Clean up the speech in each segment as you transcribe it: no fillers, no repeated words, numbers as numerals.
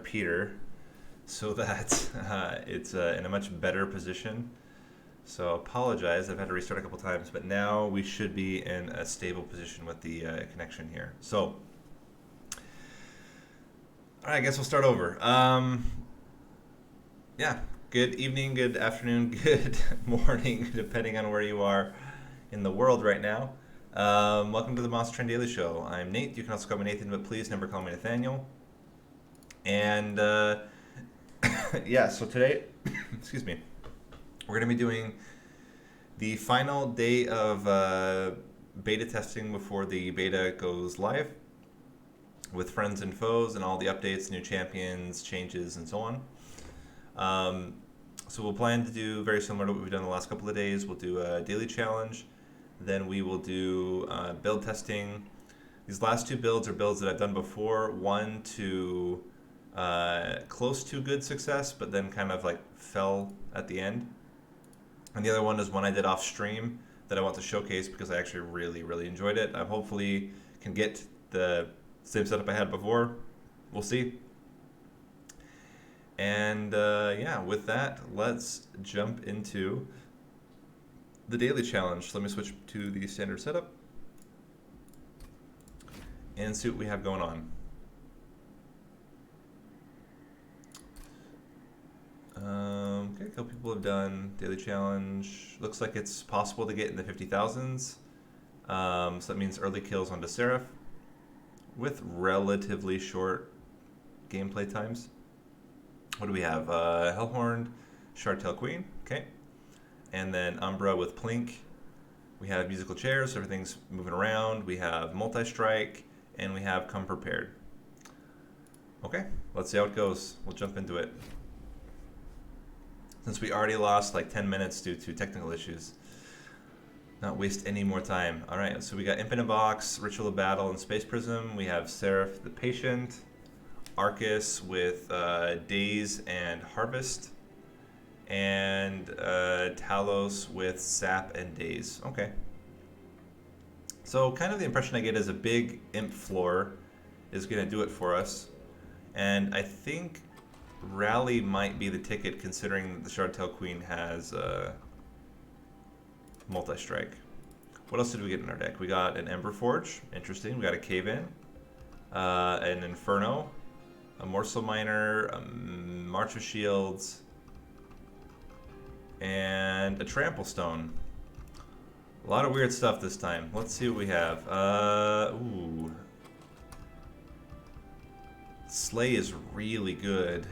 Peter so that it's in a much better position. So apologize, I've had to restart a couple times, but now we should be in a stable position with the connection here. So, all right, I guess we'll start over. Yeah, good evening, good afternoon, good morning, depending on where you are in the world right now. Welcome to the Monster Train Daily Show. I'm Nate. You can also call me Nathan, but please never call me Nathaniel. And yeah, so today, excuse me, we're going to be doing the final day of beta testing before the beta goes live with friends and foes and all the updates, new champions, changes, and so on. So we'll plan to do very similar to what we've done the last couple of days. We'll do a daily challenge. Then we will do build testing. These last two builds are builds that I've done before. One to close to good success, but then kind of like fell at the end. And the other one is one I did off stream that I want to showcase because I actually really, really enjoyed it. I hopefully can get the same setup I had before. We'll see. And yeah, with that, let's jump into the daily challenge. So let me switch to the standard setup and see what we have going on. Okay, a couple people have done daily challenge. Looks like it's possible to get in the 50,000s. So that means early kills onto Seraph with relatively short gameplay times. What do we have? Hellhorn, Shartel Queen, okay. And then Umbra with Plink. We have musical chairs, so everything's moving around. We have multi-strike, and we have come prepared. Okay, let's see how it goes. We'll jump into it. Since we already lost like 10 minutes due to technical issues, not waste any more time. All right, so we got Infinite Box, Ritual of Battle, and Space Prism. We have Seraph the Patient, Arcus with Daze and Harvest, and Talos with Sap and Daze. Okay. So kind of the impression I get is a big imp floor is going to do it for us. And I think Rally might be the ticket considering that the Shartel Queen has multi-strike. What else did we get in our deck? We got an Ember Forge. Interesting. We got a Cave-In, an Inferno, a Morsel Miner, a March of Shields, and a Trample Stone. A lot of weird stuff this time. Let's see what we have. Ooh. Slay is really good.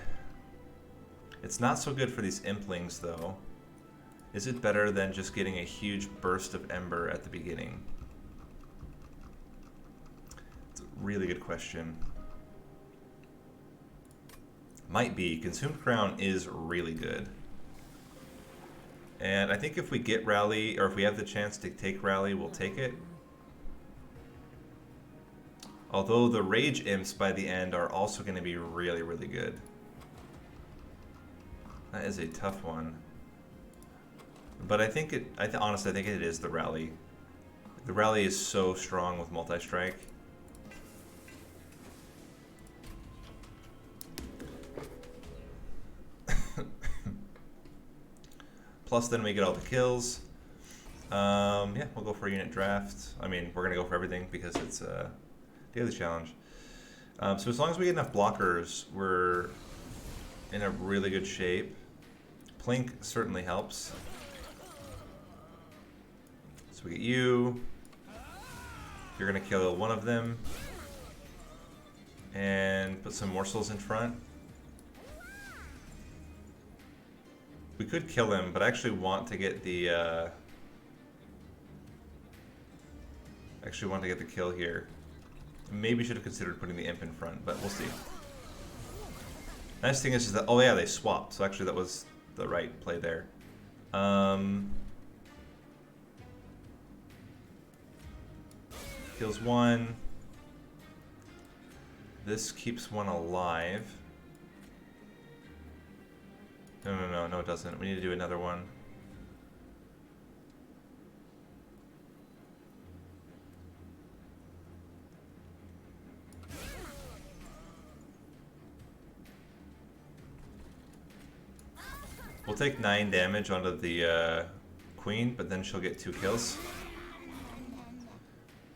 It's not so good for these Implings, though. Is it better than just getting a huge burst of Ember at the beginning? It's a really good question. Might be. Consumed Crown is really good. And I think if we get Rally, or if we have the chance to take Rally, we'll take it. Although the Rage Imps by the end are also going to be really, really good. That is a tough one. But I think it, honestly, I think it is the Rally. The Rally is so strong with multi-strike. Plus then we get all the kills. Yeah, we'll go for a unit draft. I mean, we're going to go for everything because it's a daily challenge. So as long as we get enough blockers, we're in a really good shape. Plink certainly helps. So we get you. You're going to kill one of them. And put some morsels in front. We could kill him, but I actually want to get the kill here. Maybe should have considered putting the imp in front, but we'll see. Nice thing is that, oh yeah, they swapped, so actually that was the right play there. Kills one. This keeps one alive. No, it doesn't. We need to do another one. We'll take 9 damage onto the queen, but then she'll get 2 kills,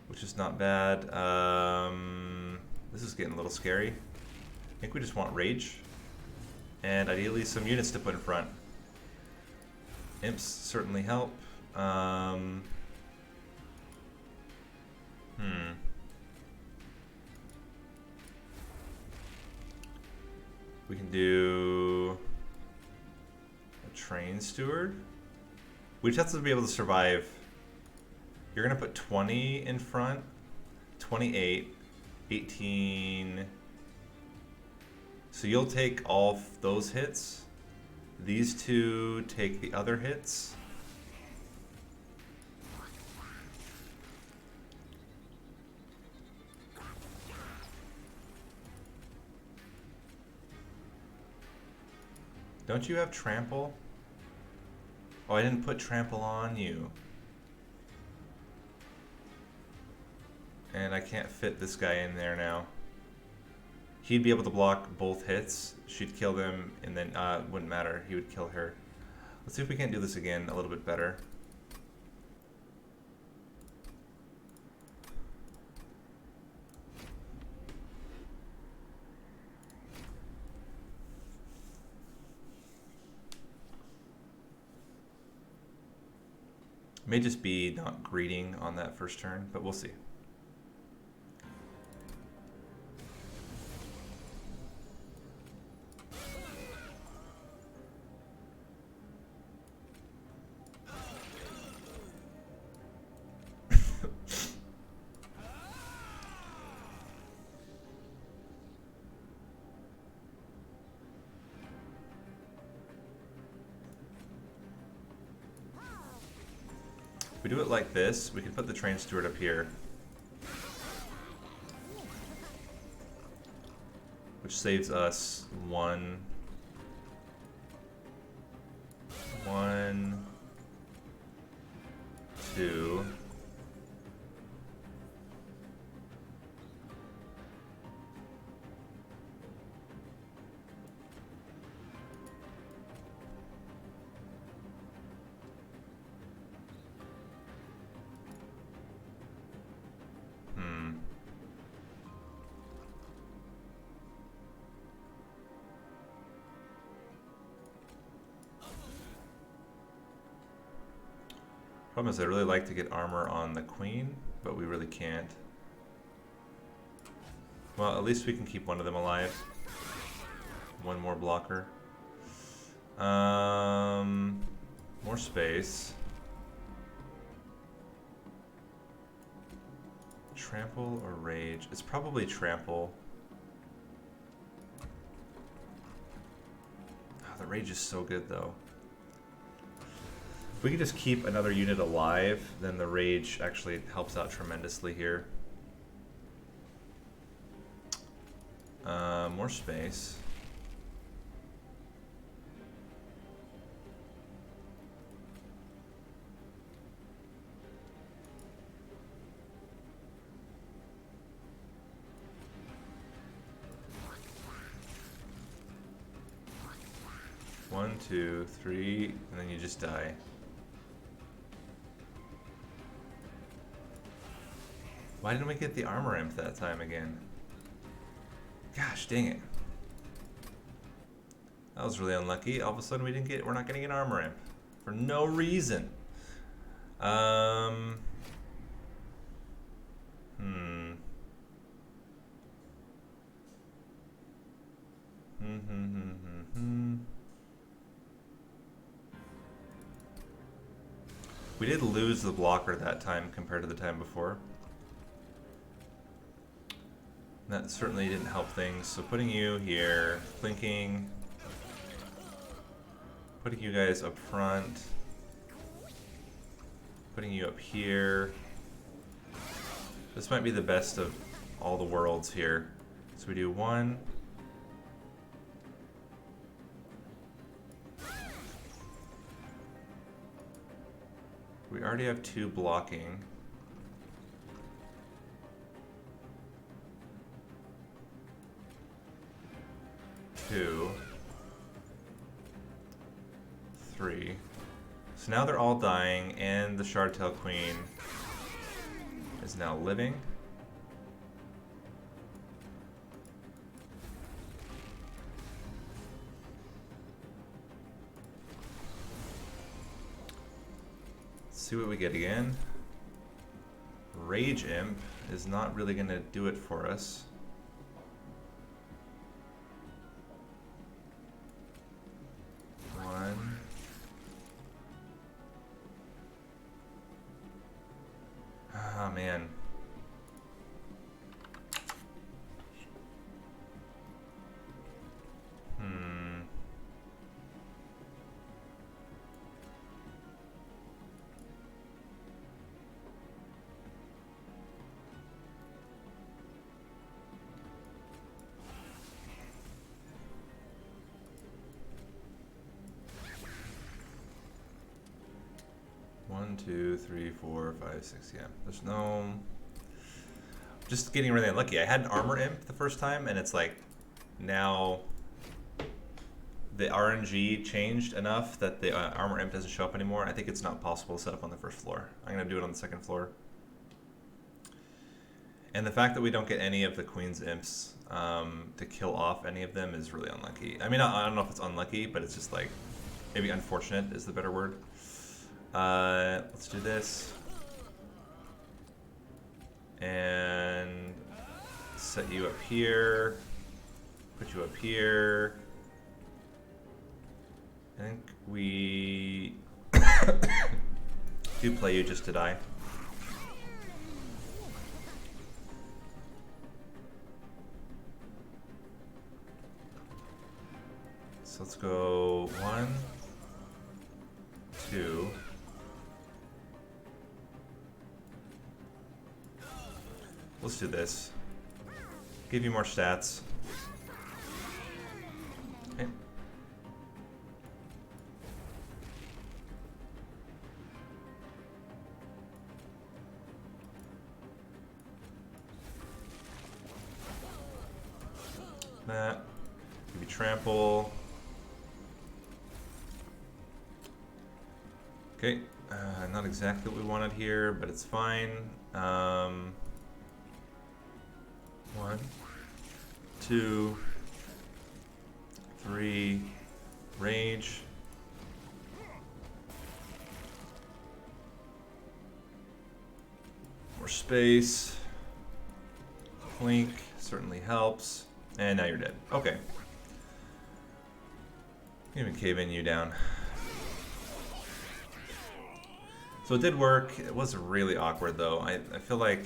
which is not bad. This is getting a little scary. I think we just want rage, and ideally some units to put in front. Imps certainly help. We can do a train steward. We just have to be able to survive. You're gonna put 20 in front, 28, 18. So you'll take all those hits. These two take the other hits. Don't you have trample? Oh, I didn't put trample on you. And I can't fit this guy in there now. He'd be able to block both hits. She'd kill them, and then it wouldn't matter. He would kill her. Let's see if we can't do this again a little bit better. May just be not greeting on that first turn, but we'll see. If we do it like this, we can put the train steward up here, which saves us one, 2. Problem is, I'd really like to get armor on the queen, but we really can't. Well, at least we can keep one of them alive. One more blocker. More space. Trample or rage? It's probably trample. Oh, the rage is so good though. If we could just keep another unit alive, then the rage actually helps out tremendously here. More space. One, two, three, and then you just die. Why didn't we get the armor imp that time again? Gosh, dang it. That was really unlucky. All of a sudden we're not getting an armor imp. For no reason. We did lose the blocker that time compared to the time before. That certainly didn't help things. So putting you here, flanking, putting you guys up front, putting you up here. This might be the best of all the worlds here. So we do 1. We already have 2 blocking. 3. So now they're all dying, and the Shardtail Queen is now living. Let's see what we get again. Rage Imp is not really going to do it for us. Oh man. One, two, three, four, five, six. Yeah, there's no. Just getting really unlucky. I had an armor imp the first time, and it's like now the RNG changed enough that the armor imp doesn't show up anymore. I think it's not possible to set up on the first floor. I'm gonna do it on the second floor. And the fact that we don't get any of the queen's imps to kill off any of them is really unlucky. I mean, I don't know if it's unlucky, but it's just like maybe unfortunate is the better word. Let's do this. And set you up here. Put you up here. I think we do play you just to die. So let's go 1, 2. Let's do this. Give you more stats. Okay. That. Give you trample. Okay. Not exactly what we wanted here, but it's fine. 1, 2, 3, rage. More space. Clink certainly helps. And now you're dead. Okay. Even cave-in you down. So it did work. It was really awkward though. I feel like,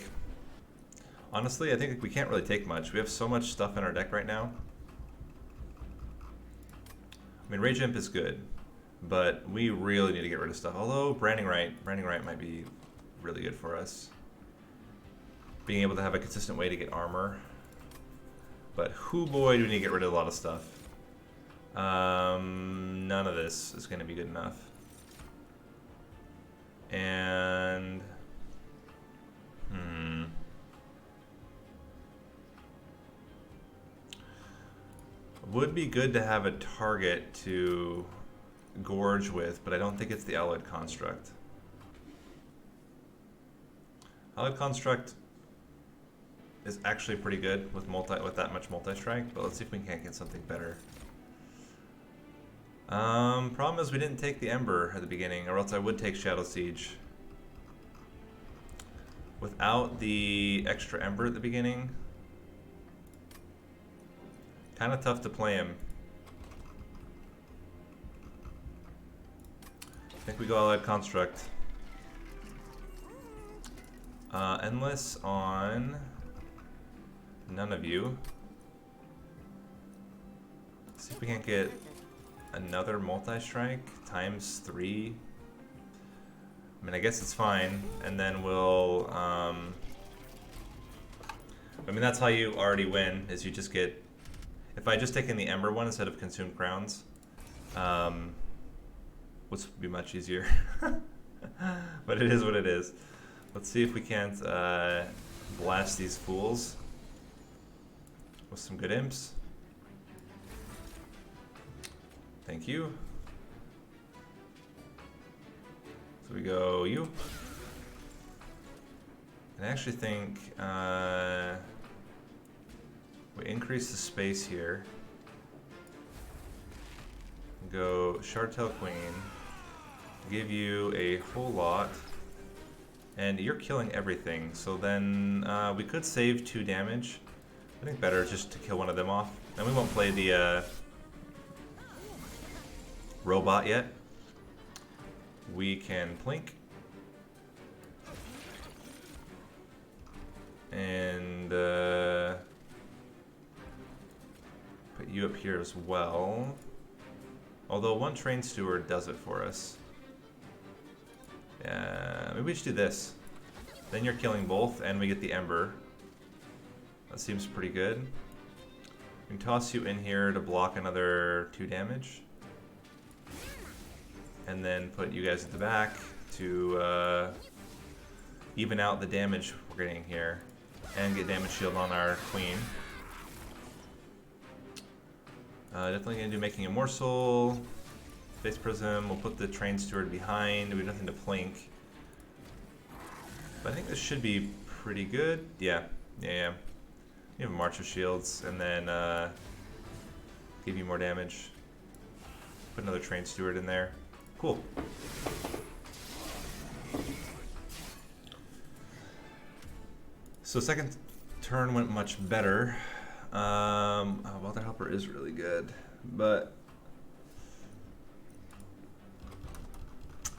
honestly, I think we can't really take much. We have so much stuff in our deck right now. I mean, Rage Imp is good, but we really need to get rid of stuff. Although Branding Right might be really good for us. Being able to have a consistent way to get armor. But whoo boy, do we need to get rid of a lot of stuff. None of this is going to be good enough. And would be good to have a target to gorge with, but I don't think it's the Alloyed Construct. Alloyed Construct is actually pretty good with that much multi-strike, but let's see if we can't get something better. Problem is we didn't take the Ember at the beginning, or else I would take Shadow Siege. Without the extra Ember at the beginning, kind of tough to play him. I think we go Allied Construct. Endless on none of you. Let's see if we can't get another multi-strike times 3. I mean, I guess it's fine, and then we'll, I mean, that's how you already win, is you just get, if I just take in the Ember one instead of Consumed Crowns, which would be much easier, but it is what it is. Let's see if we can't blast these fools with some good imps. Thank you. So we go you. And I actually think we increase the space here. Go Shardtail Queen. Give you a whole lot. And you're killing everything. So then we could save 2 damage. I think better just to kill one of them off. And we won't play the robot yet. We can plink. And put you up here as well. Although one train steward does it for us. Maybe we should do this. Then you're killing both and we get the Ember. That seems pretty good. We can toss you in here to block another 2 damage. And then put you guys at the back to even out the damage we're getting here. And get damage shield on our queen. Definitely gonna do Making a Morsel. Space Prism, we'll put the Train Steward behind. We have nothing to plink. But I think this should be pretty good. Yeah. You have a March of Shields, and then give you more damage. Put another Train Steward in there. Cool. So second turn went much better. Welder Helper is really good, but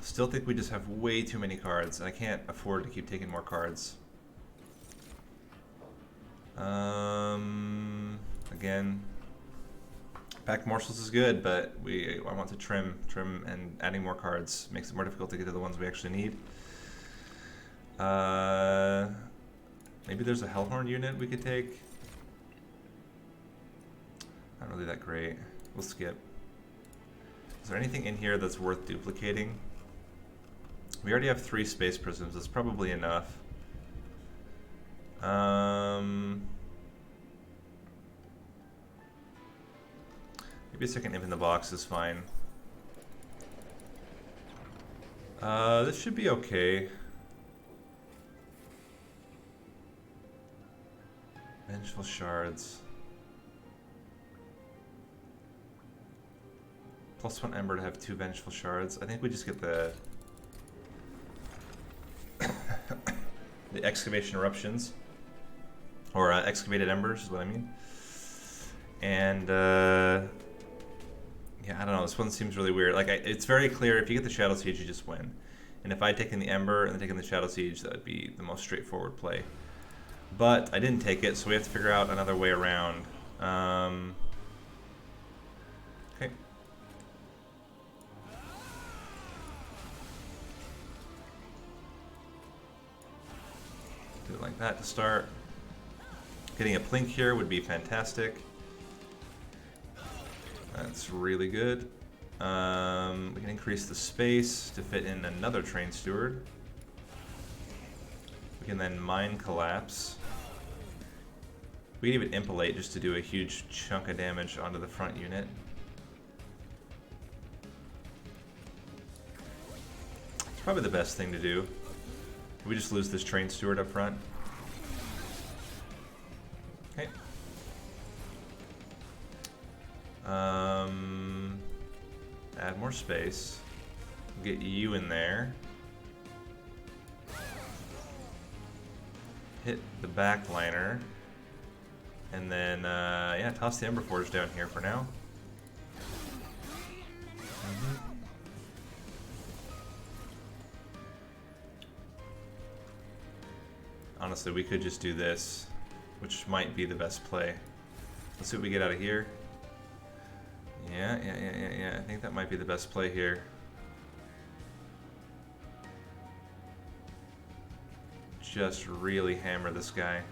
still think we just have way too many cards, and I can't afford to keep taking more cards. Again, pack morsels is good, but I want to trim, and adding more cards makes it more difficult to get to the ones we actually need. Maybe there's a Hellhorn unit we could take. Not really that great. We'll skip. Is there anything in here that's worth duplicating? We already have 3 Space Prisms. That's probably enough. Maybe a second Imp in the Box is fine. This should be okay. Vengeful Shards. +1 Ember to have 2 Vengeful Shards. I think we just get the the Excavation Eruptions. Or Excavated Embers is what I mean. And yeah, I don't know, this one seems really weird. Like, it's very clear, if you get the Shadow Siege, you just win. And if I had taken the Ember and then taken the Shadow Siege, that would be the most straightforward play. But I didn't take it, so we have to figure out another way around. Okay. Do it like that to start. Getting a plink here would be fantastic. That's really good. We can increase the space to fit in another Train Steward. We can then Mind Collapse. We can even Impalate just to do a huge chunk of damage onto the front unit. It's probably the best thing to do. We just lose this Train Steward up front. Okay. Add more space. Get you in there. Hit the backliner. And then, yeah, toss the Ember Forge down here for now. Honestly, we could just do this, which might be the best play. Let's see what we get out of here. Yeah. I think that might be the best play here. Just really hammer this guy.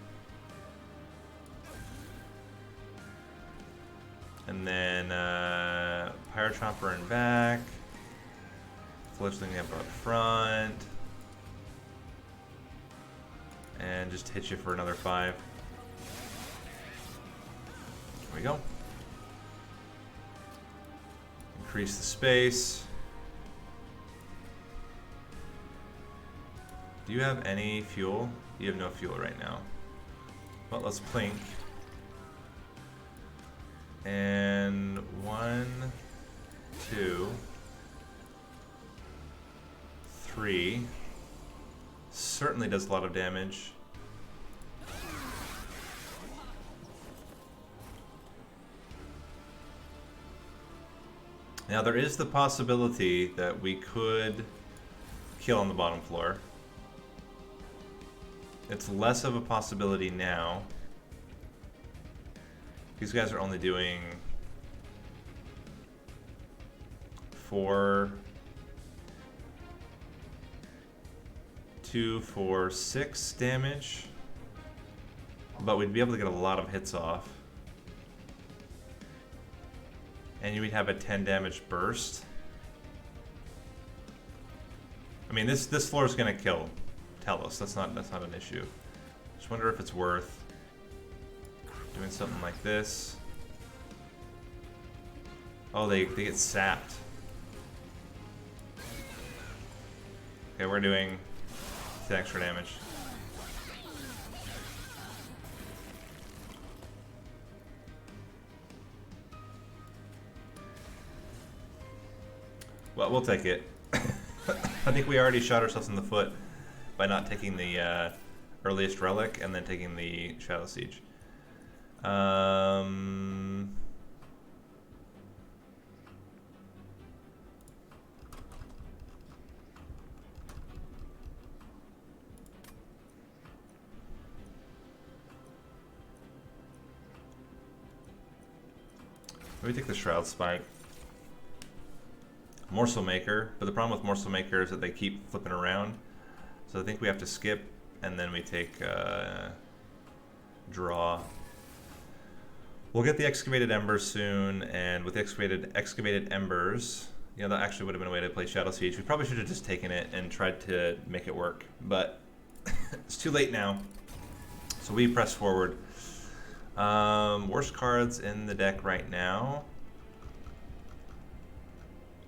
And then Pyrochomper in back. Fledgling up front. And just hit you for another 5. There we go. Increase the space. Do you have any fuel? You have no fuel right now. Well, let's plink. And 1, 2, 3. Certainly does a lot of damage. Now there is the possibility that we could kill on the bottom floor. It's less of a possibility now. These guys are only doing 2, 4, 6 damage. But we'd be able to get a lot of hits off. And you'd have a 10 damage burst. I mean, this floor is gonna kill Telos. That's not an issue. Just wonder if it's worth doing something like this. Oh, they get sapped. Okay, we're doing 10 extra damage. Well, we'll take it. I think we already shot ourselves in the foot by not taking the earliest relic and then taking the Shadow Siege. Let me take the Shroud Spike. Morsel Maker, but the problem with Morsel Maker is that they keep flipping around. So I think we have to skip, and then we take draw. We'll get the Excavated Embers soon, and with the Excavated Embers, you know, that actually would have been a way to play Shadow Siege. We probably should have just taken it and tried to make it work, but it's too late now. So we press forward. Worst cards in the deck right now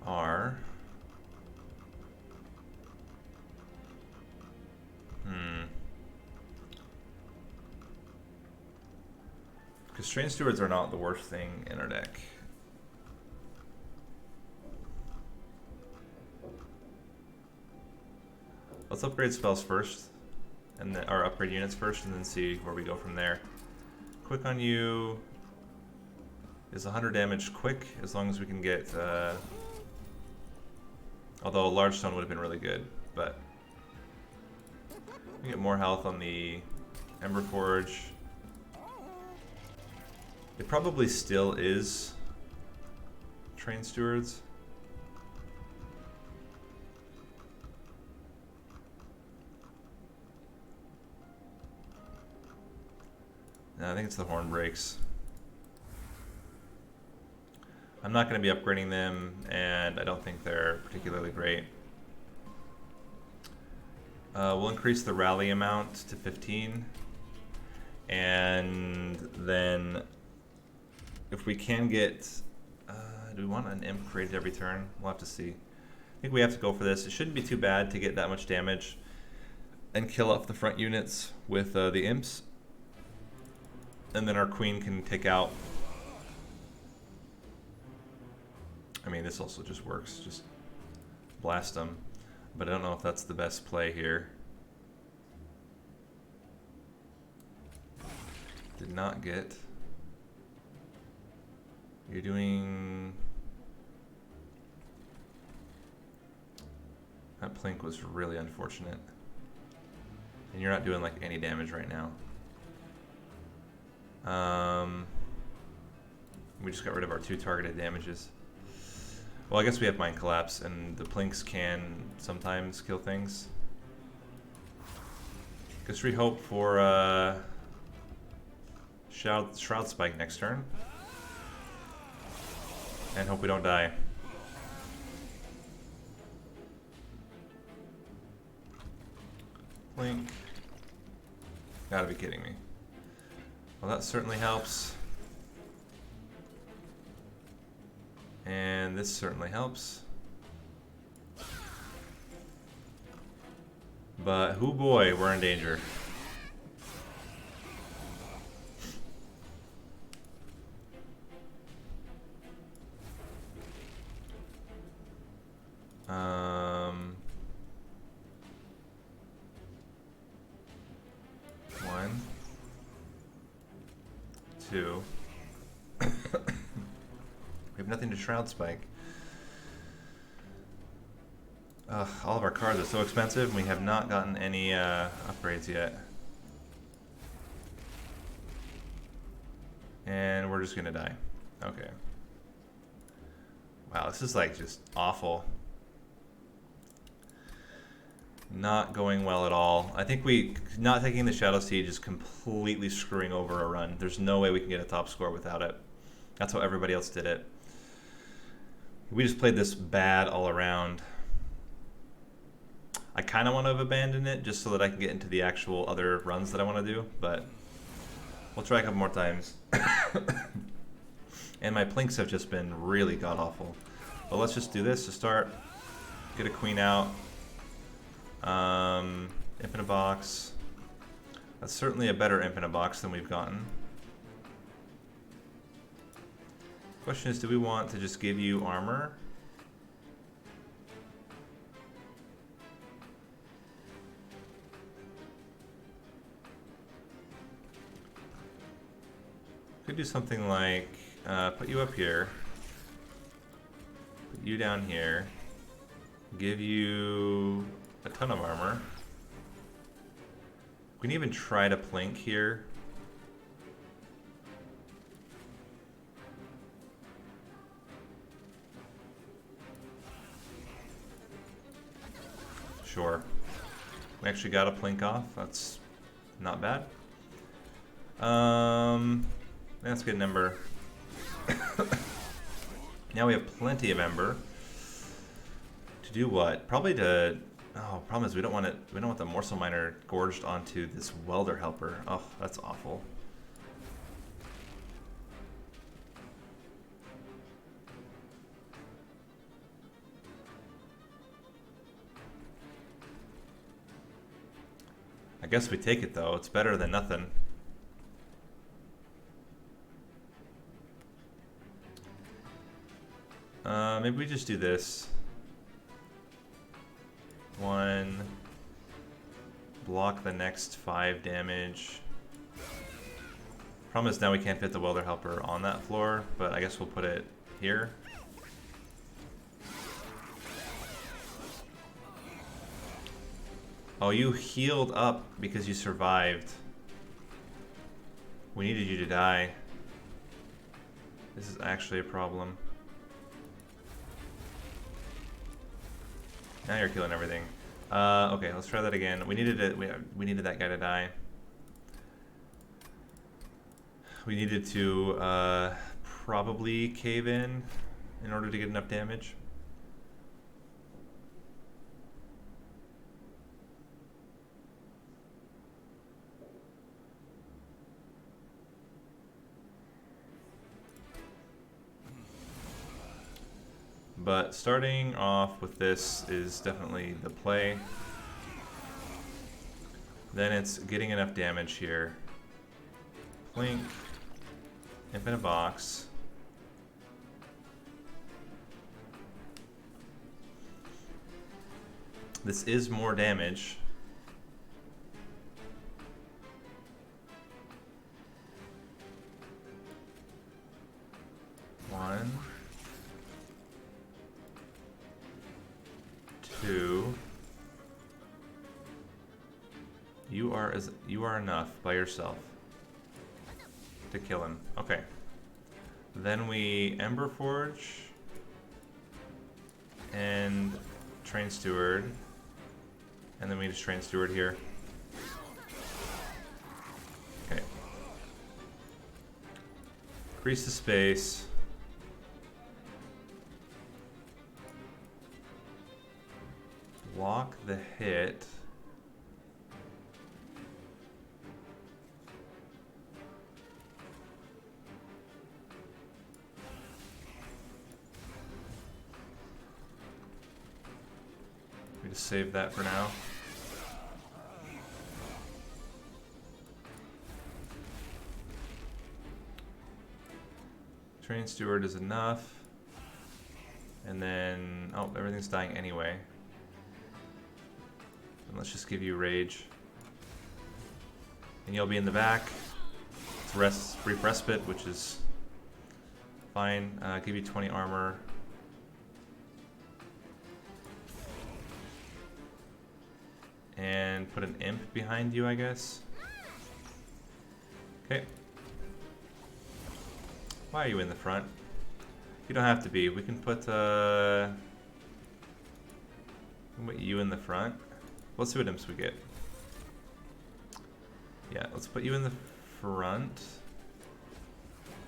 are because Train Stewards are not the worst thing in our deck. Let's upgrade spells first, and then, or upgrade units first, and then see where we go from there. Quick on you is 100 damage quick, as long as we can get although a large stone would have been really good, but we get more health on the Ember Forge. It probably still is Train Stewards. No, I think it's the Horn Breaks. I'm not going to be upgrading them, and I don't think they're particularly great. We'll increase the rally amount to 15, and then if we can get, do we want an imp created every turn? We'll have to see. I think we have to go for this. It shouldn't be too bad to get that much damage and kill off the front units with the imps, and then our queen can take out. I mean, this also just works. Just blast them. But I don't know if that's the best play here. Did not get. You're doing. That plink was really unfortunate. And you're not doing like any damage right now. We just got rid of our 2 targeted damages. Well, I guess we have Mind Collapse, and the plinks can sometimes kill things. Guess we hope for Shroud Spike next turn. And hope we don't die. Blink. Gotta be kidding me. Well, that certainly helps. And this certainly helps. But, hoo boy, we're in danger. One, two. We have nothing to Shroud Spike. All of our cards are so expensive, and we have not gotten any upgrades yet. And we're just gonna die. Okay. Wow, this is like just awful. Not going well at all. I think not taking the Shadow Siege is completely screwing over a run. There's no way we can get a top score without it. That's how everybody else did it. We just played this bad all around. I kind of want to have abandoned it just so that I can get into the actual other runs that I want to do, but we'll try a couple more times. And my plinks have just been really god-awful. But let's just do this to start. Get a queen out. Infinite box. That's certainly a better infinite box than we've gotten. Question is, do we want to just give you armor? Could do something like put you up here, put you down here, give you a ton of armor. We can even try to plink here. Sure. We actually got a plink off. That's not bad. Let's get an ember. Now we have plenty of ember. To do what? Probably to. Oh, problem is we don't want it. We don't want the morsel miner gorged onto this welder helper. Oh, that's awful. I guess we take it though. It's better than nothing. Maybe we just do this. One. Block the next 5 damage. Problem is now we can't fit the welder helper on that floor, but I guess we'll put it here. Oh, you healed up because you survived. We needed you to die. This is actually a problem. Now you're killing everything. Okay, let's try that again. We needed it. We needed that guy to die. We needed to probably cave in order to get enough damage. But starting off with this is definitely the play. Then it's getting enough damage here. Plink. Infinite box. This is more damage. One. 2. You are enough by yourself to kill him. Okay. Then we Ember Forge and Train Steward, and then we just Train Steward here. Okay. Increase the space. Block the hit. We just save that for now. Train Steward is enough. And then, oh, everything's dying anyway. And let's just give you Rage. And you'll be in the back. It's brief respite, which is fine. Give you 20 armor. And put an imp behind you, I guess. Okay. Why are you in the front? You don't have to be. We can put you in the front. Let's see what imps we get. Yeah, let's put you in the front.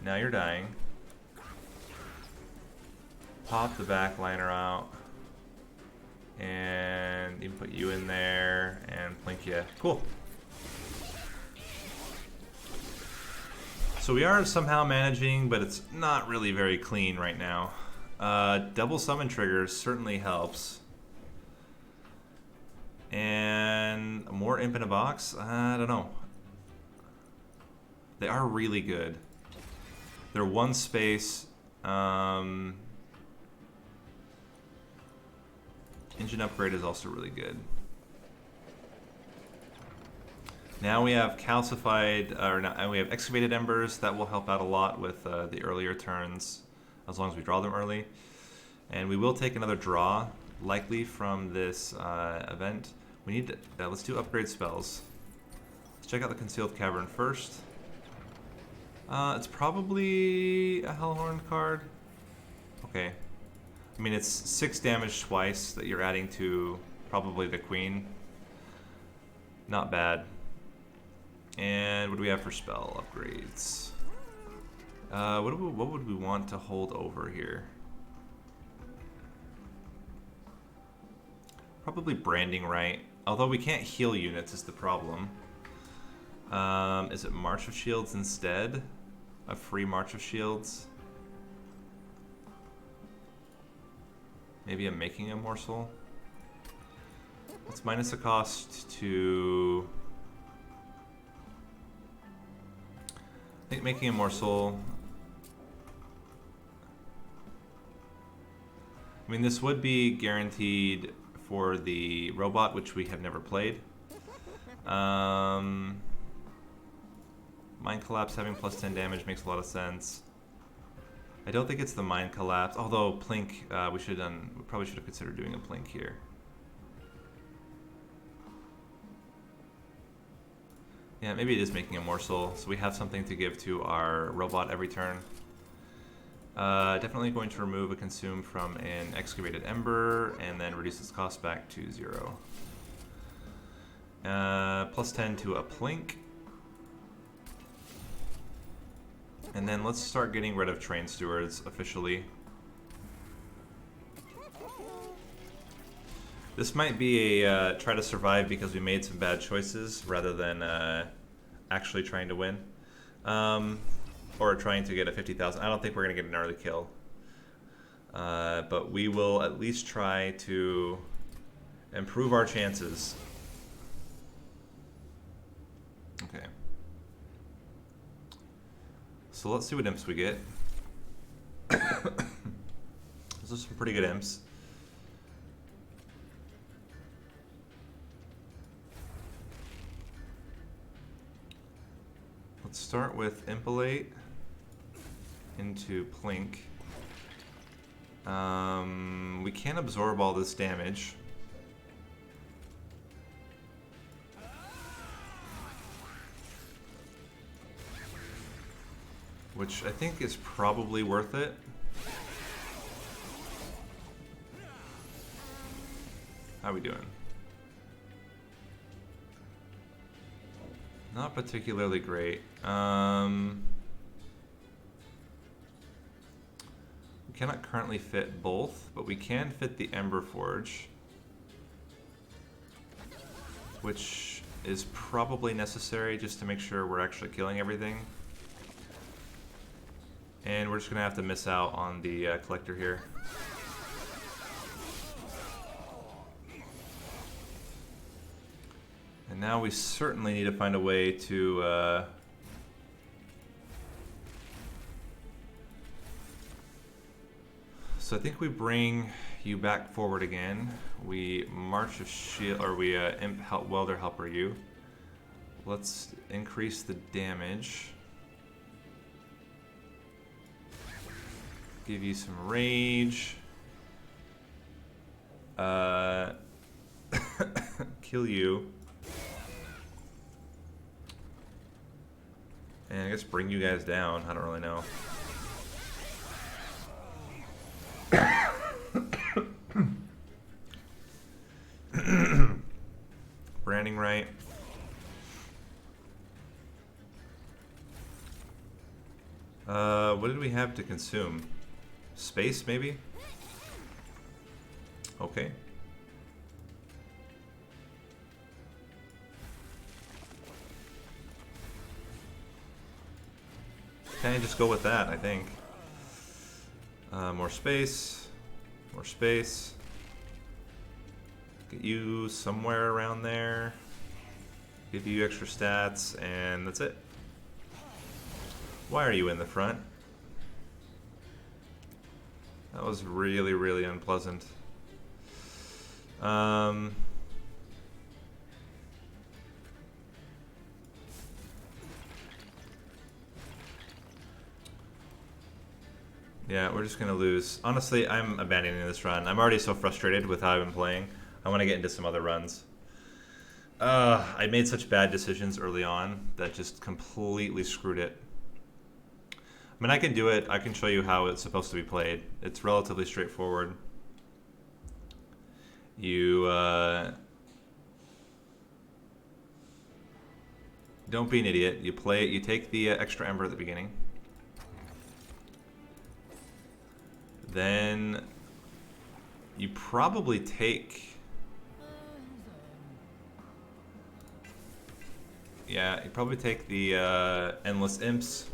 Now you're dying. Pop the back liner out. And you can put you in there and plink you. Cool. So we are somehow managing, but it's not really very clean right now. Double summon triggers certainly helps. And more imp in a box? I don't know. They are really good. They're one space. Engine upgrade is also really good. Now we have calcified, we have excavated embers. That will help out a lot with the earlier turns, as long as we draw them early. And we will take another draw, likely from this event. We need to, let's do upgrade spells. Let's check out the Concealed Cavern first. It's probably a Hellhorn card. Okay. I mean, it's 6 damage twice that you're adding to probably the Queen. Not bad. And what do we have for spell upgrades? What would we want to hold over here? Probably Branding Right. Although we can't heal units is the problem. Is it March of Shields instead? A free March of Shields? Maybe I'm making a morsel. Let's minus the cost to... I think making a morsel... I mean, this would be guaranteed for the robot, which we have never played. Mind Collapse having plus 10 damage makes a lot of sense. I don't think it's the Mind Collapse, although Plink, we probably should have considered doing a Plink here. Yeah, maybe it is making a morsel, so we have something to give to our robot every turn. Definitely going to remove a consume from an excavated ember, and then reduce its cost back to 0. Plus 10 to a Plink. And then let's start getting rid of Train Stewards officially. This might be a try to survive because we made some bad choices rather than actually trying to win. Or trying to get a 50,000. I don't think we're going to get an early kill. But we will at least try to improve our chances. Okay. So let's see what imps we get. Those are some pretty good imps. Let's start with Impalate into Plink. We can absorb all this damage. Which I think is probably worth it. How are we doing? Not particularly great. We cannot currently fit both, but we can fit the Ember Forge, which is probably necessary just to make sure we're actually killing everything. And we're just gonna have to miss out on the collector here. And now we certainly need to find a way to So I think we bring you back forward again. We march a shield, or we imp help welder helper you. Let's increase the damage. Give you some rage. Kill you. And I guess bring you guys down. I don't really know. Branding right. What did we have to consume? Space, maybe? Okay. Can I just go with that, I think. More space. More space. Get you somewhere around there. Give you extra stats, and that's it. Why are you in the front? That was really, really unpleasant. Yeah, we're just gonna lose. Honestly, I'm abandoning this run. I'm already so frustrated with how I've been playing. I want to get into some other runs. I made such bad decisions early on that just completely screwed it. I mean, I can do it. I can show you how it's supposed to be played. It's relatively straightforward. You don't be an idiot. You play. You take the extra ember at the beginning. Then you probably take. Yeah, you probably take the endless imps.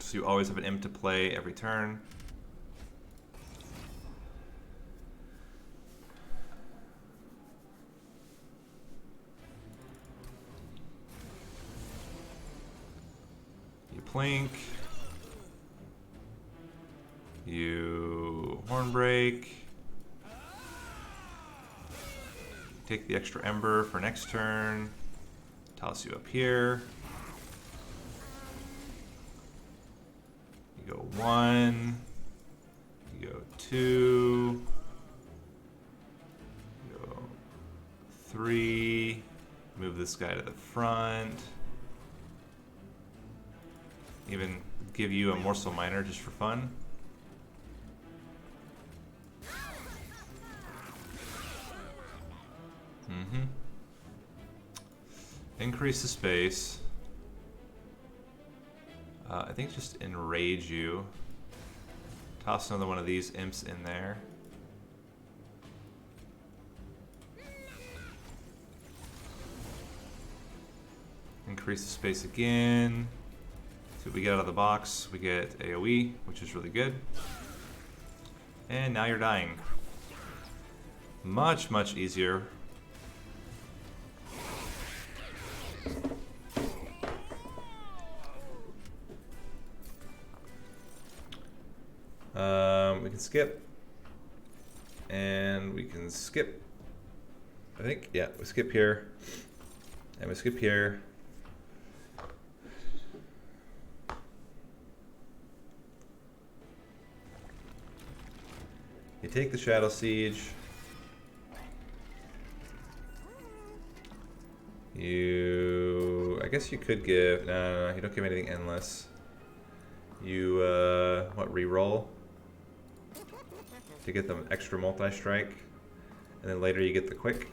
So you always have an imp to play every turn. You plink. You hornbreak. Take the extra ember for next turn. Toss you up here. You go 1. You go 2. You go 3. Move this guy to the front. Even give you a morsel miner just for fun. Increase the space. I think just enrage you. Toss another one of these imps in there. Increase the space again. See what we get out of the box. We get AoE, which is really good. And now you're dying. Much, much easier. We can skip. And we can skip. I think, yeah, we skip here. And we skip here. You take the Shadow Siege. I guess you could give, no, you don't give anything endless. You, what, reroll? To get the extra multi-strike. And then later you get the quick.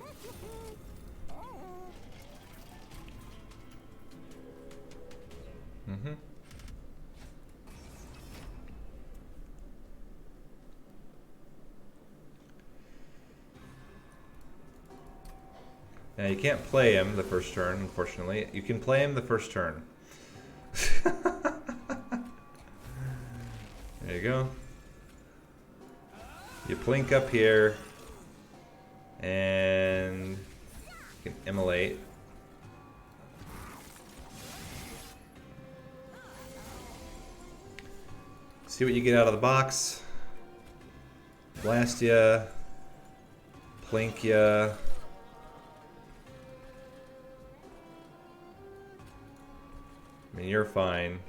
Now you can't play him the first turn, unfortunately. You can play him the first turn. There you go. You plink up here, and you can immolate. See what you get out of the box. Blast ya. Plink ya. I mean, you're fine.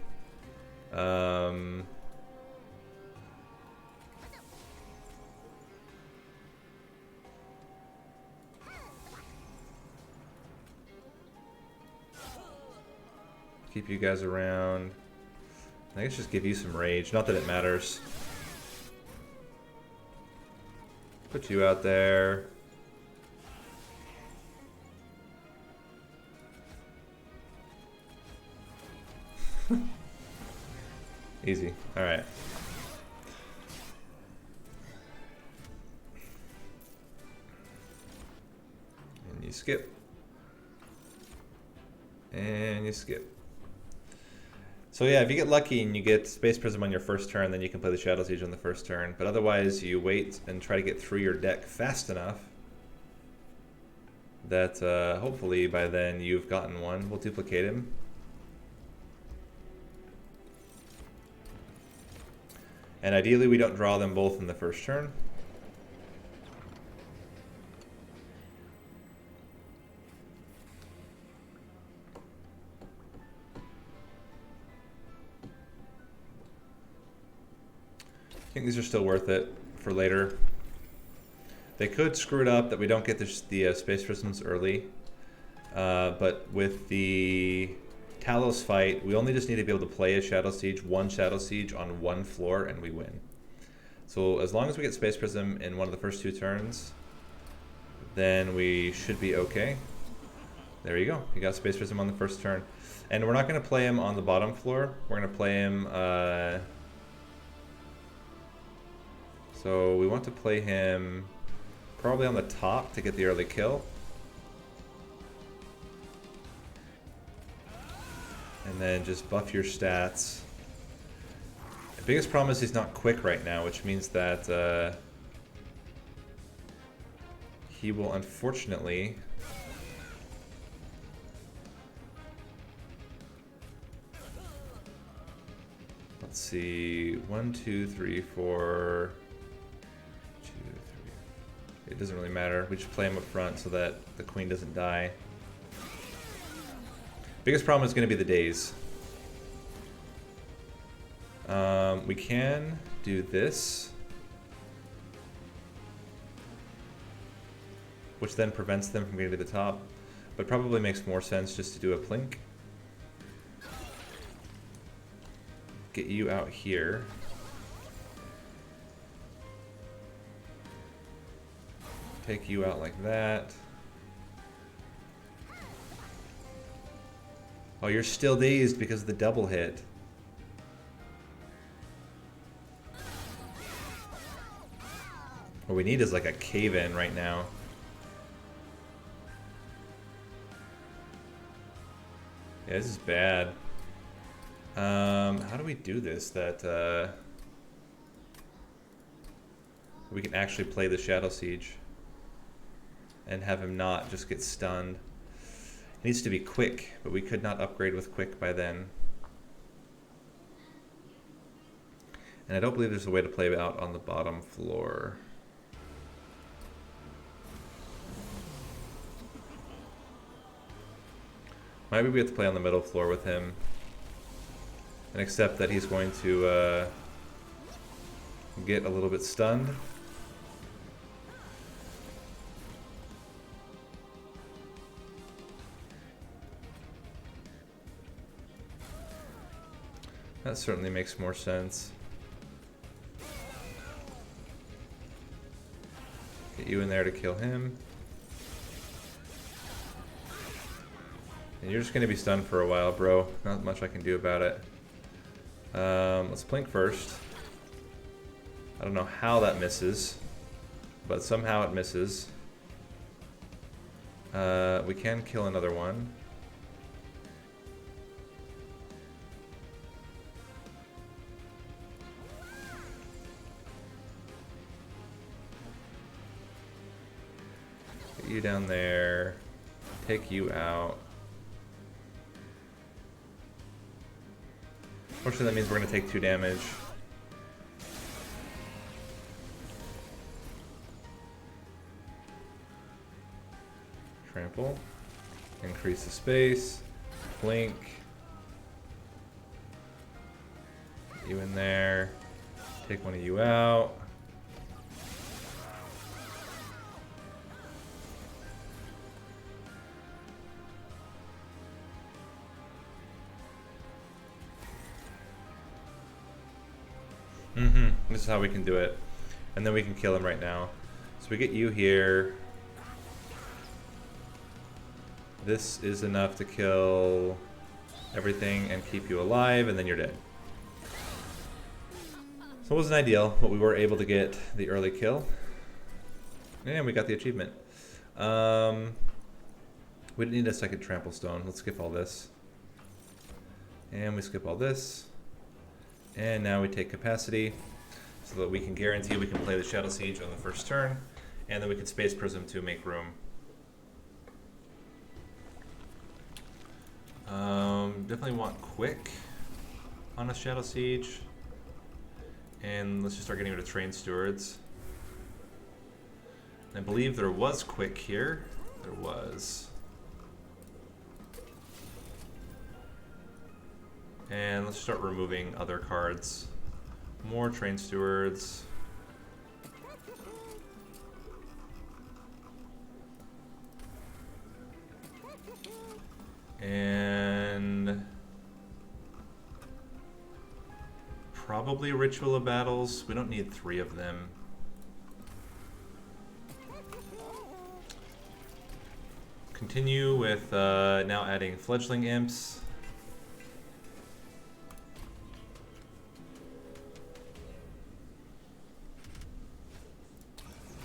Keep you guys around. I guess just give you some rage. Not that it matters. Put you out there. Easy. Alright. And you skip. And you skip. So yeah, if you get lucky and you get Space Prism on your first turn, then you can play the Shadow Siege on the first turn. But otherwise, you wait and try to get through your deck fast enough that hopefully by then you've gotten one. We'll duplicate him. And ideally, we don't draw them both in the first turn. I think these are still worth it for later. They could screw it up that we don't get the Space Prisms early. But with the Talos fight, we only just need to be able to play a Shadow Siege, one Shadow Siege on one floor, and we win. So as long as we get Space Prism in one of the first 2 turns, then we should be okay. There you go. You got Space Prism on the first turn. And we're not going to play him on the bottom floor. We're going to play him... So we want to play him probably on the top to get the early kill. And then just buff your stats. The biggest problem is he's not quick right now, which means that he will unfortunately... Let's see, 1, 2, 3, 4... 2, 3... It doesn't really matter. We just play him up front so that the queen doesn't die. Biggest problem is going to be the days. We can do this, which then prevents them from getting to the top, but probably makes more sense just to do a plink. Get you out here. Take you out like that. Oh, you're still dazed because of the double hit. What we need is like a cave-in right now. Yeah, this is bad. How do we do this that we can actually play the Shadow Siege and have him not just get stunned? It needs to be quick, but we could not upgrade with quick by then. And I don't believe there's a way to play out on the bottom floor. Maybe we have to play on the middle floor with him and accept that he's going to get a little bit stunned. That certainly makes more sense. Get you in there to kill him. And you're just going to be stunned for a while, bro. Not much I can do about it. Let's plink first. I don't know how that misses, but somehow it misses. We can kill another one. Get you down there. Take you out. Unfortunately, that means we're going to take 2 damage. Trample. Increase the space. Blink. Get you in there. Take one of you out. This is how we can do it. And then we can kill him right now. So we get you here. This is enough to kill everything and keep you alive, and then you're dead. So it wasn't ideal, but we were able to get the early kill. And we got the achievement. We didn't need a second trample stone. Let's skip all this. And we skip all this. And now we take capacity so that we can guarantee we can play the Shadow Siege on the first turn. And then we can Space Prism to make room. Definitely want quick on a Shadow Siege. And let's just start getting rid of Trained Stewards. I believe there was quick here. There was. And let's start removing other cards. More Trained Stewards. And probably Ritual of Battles. We don't need 3 of them. Continue with now adding Fledgling Imps.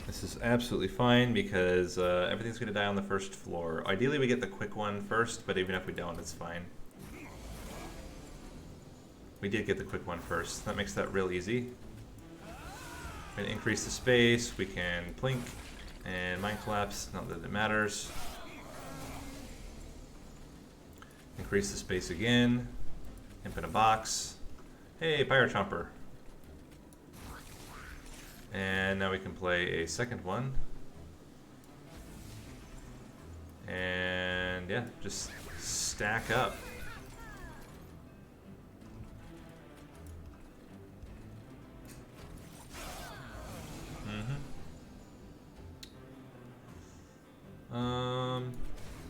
This is absolutely fine because everything's going to die on the first floor. Ideally we get the quick one first, but even if we don't, it's fine. We did get the quick one first. That makes that real easy. We can increase the space, we can Plink and Mind Collapse, not that it matters. Increase the space again. Imp in a box. Hey, Pyro Chomper. And now we can play a second one. And yeah, just stack up.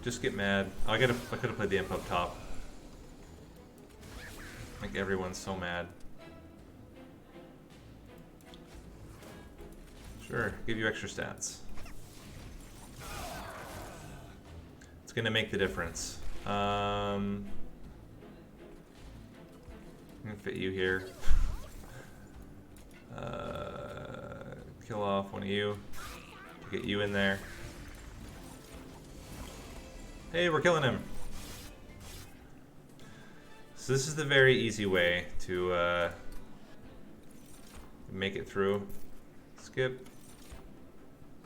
Just get mad. I could have played the imp up top. Like everyone's so mad. Sure, give you extra stats. It's gonna make the difference. I'm gonna fit you here. Kill off one of you. Get you in there. Hey, we're killing him. So this is the very easy way to make it through. Skip.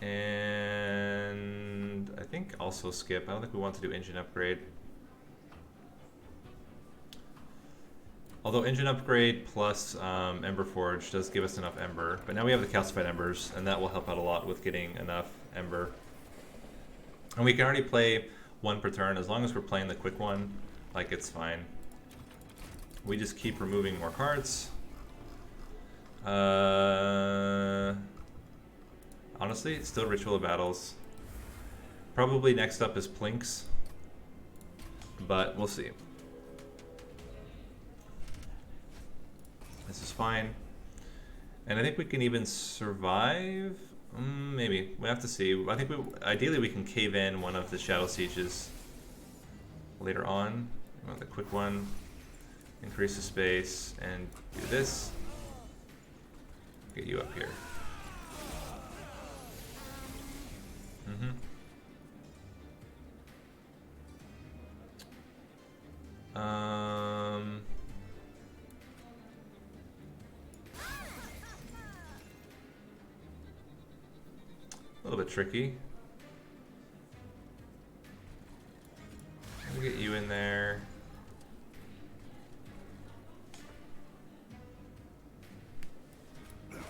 And I think also skip. I don't think we want to do engine upgrade. Although engine upgrade plus Ember Forge does give us enough Ember. But now we have the calcified Embers, and that will help out a lot with getting enough Ember. And we can already play 1 per turn. As long as we're playing the quick one, like, it's fine. We just keep removing more cards. Honestly, it's still Ritual of Battles. Probably next up is Plinks, but we'll see. This is fine. And I think we can even survive. Maybe. We have to see. I think ideally we can cave in one of the Shadow Sieges later on. We want the quick one. Increase the space and do this. Get you up here. A little bit tricky. We'll get you in there.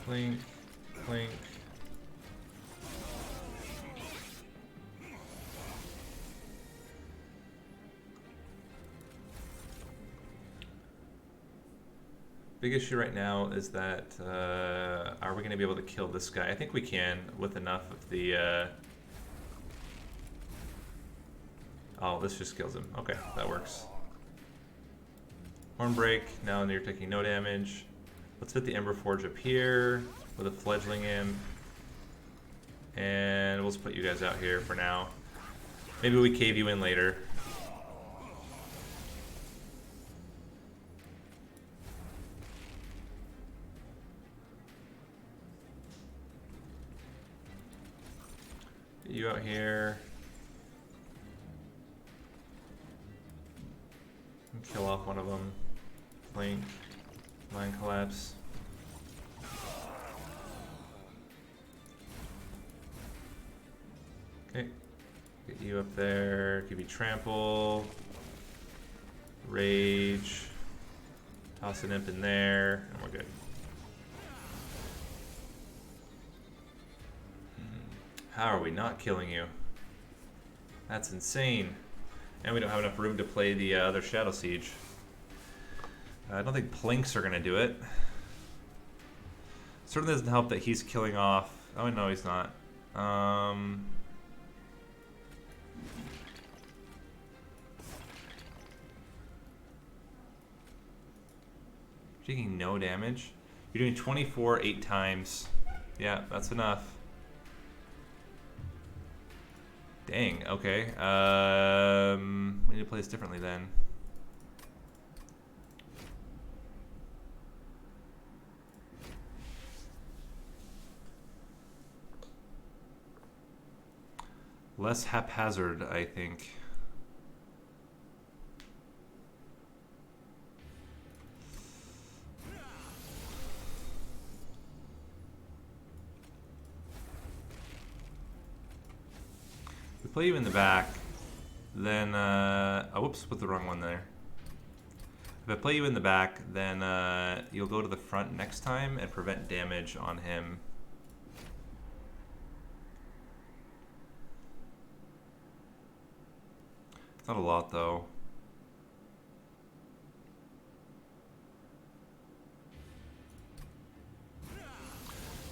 Plink, plink. Big issue right now is that are we going to be able to kill this guy? I think we can with enough of the... Oh, this just kills him. Okay, that works. Hornbreak, now you're taking no damage. Let's hit the Ember Forge up here with a Fledgling Imp. And we'll just put you guys out here for now. Maybe we cave you in later. Get you out here. Kill off one of them. Blink. Mind Collapse. Okay. Get you up there. Give you Trample. Rage. Toss an Imp in there. And we're good. How are we not killing you? That's insane. And we don't have enough room to play the other Shadow Siege. I don't think Plinks are going to do it. Certainly doesn't help that he's killing off... Oh, no, he's not. Taking no damage. You're doing 24 8 times. Yeah, that's enough. Dang, okay. We need to play this differently then. Less haphazard, I think. If we play you in the back, then oh, whoops, put the wrong one there. If I play you in the back, then you'll go to the front next time and prevent damage on him. It's not a lot, though.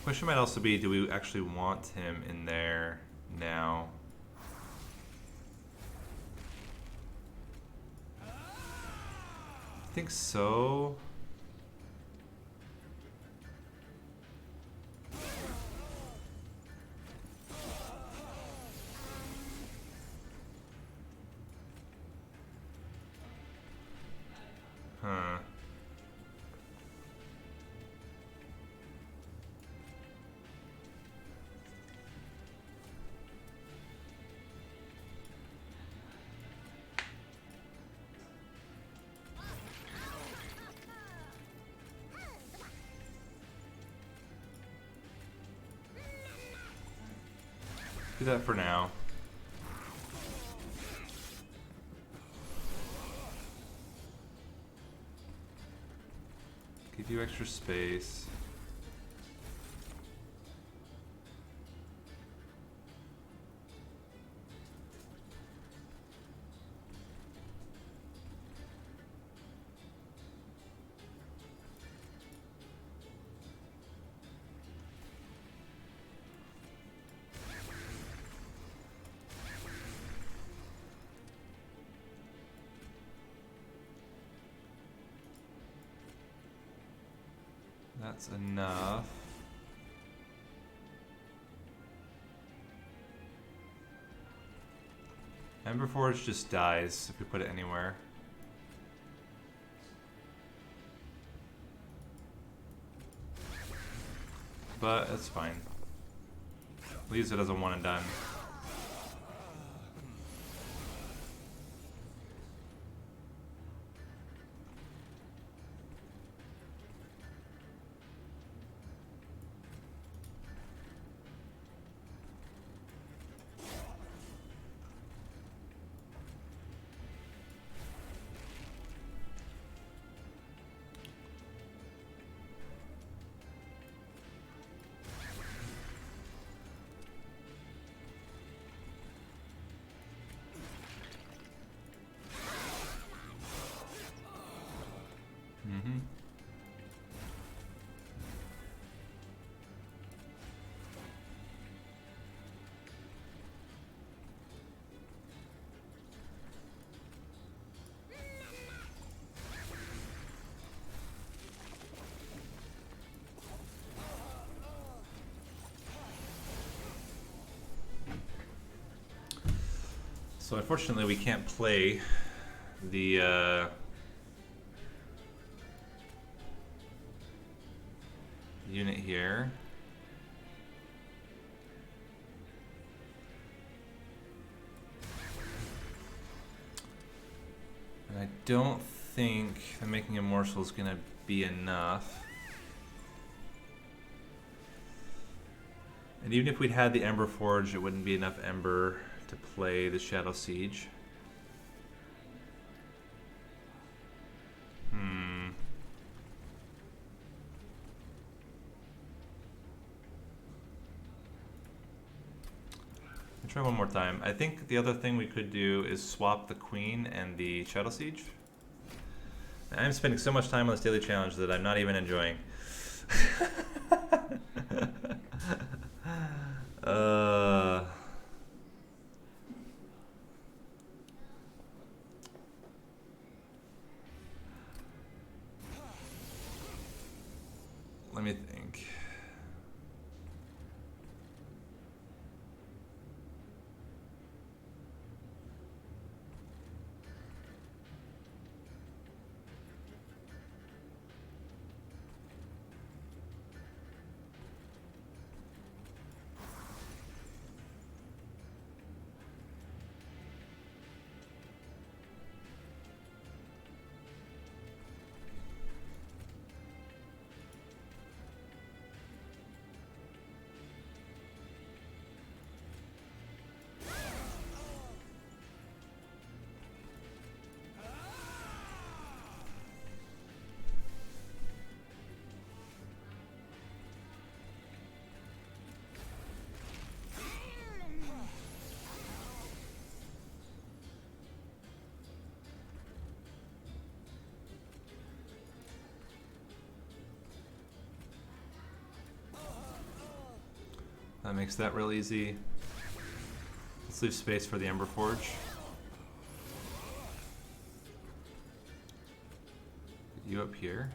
Question might also be, do we actually want him in there now? I think so. Huh. Do that for now. Give you extra space. That's enough. Ember Forge just dies if we put it anywhere. But it's fine. Leaves it as a one and done. So unfortunately we can't play the unit here. And I don't think that making a morsel is going to be enough. And even if we'd had the Ember Forge, it wouldn't be enough Ember to play the Shadow Siege. Try one more time. I think the other thing we could do is swap the Queen and the Shadow Siege. I'm spending so much time on this daily challenge that I'm not even enjoying. Let me think. That makes that real easy. Let's leave space for the Ember Forge. Get you up here.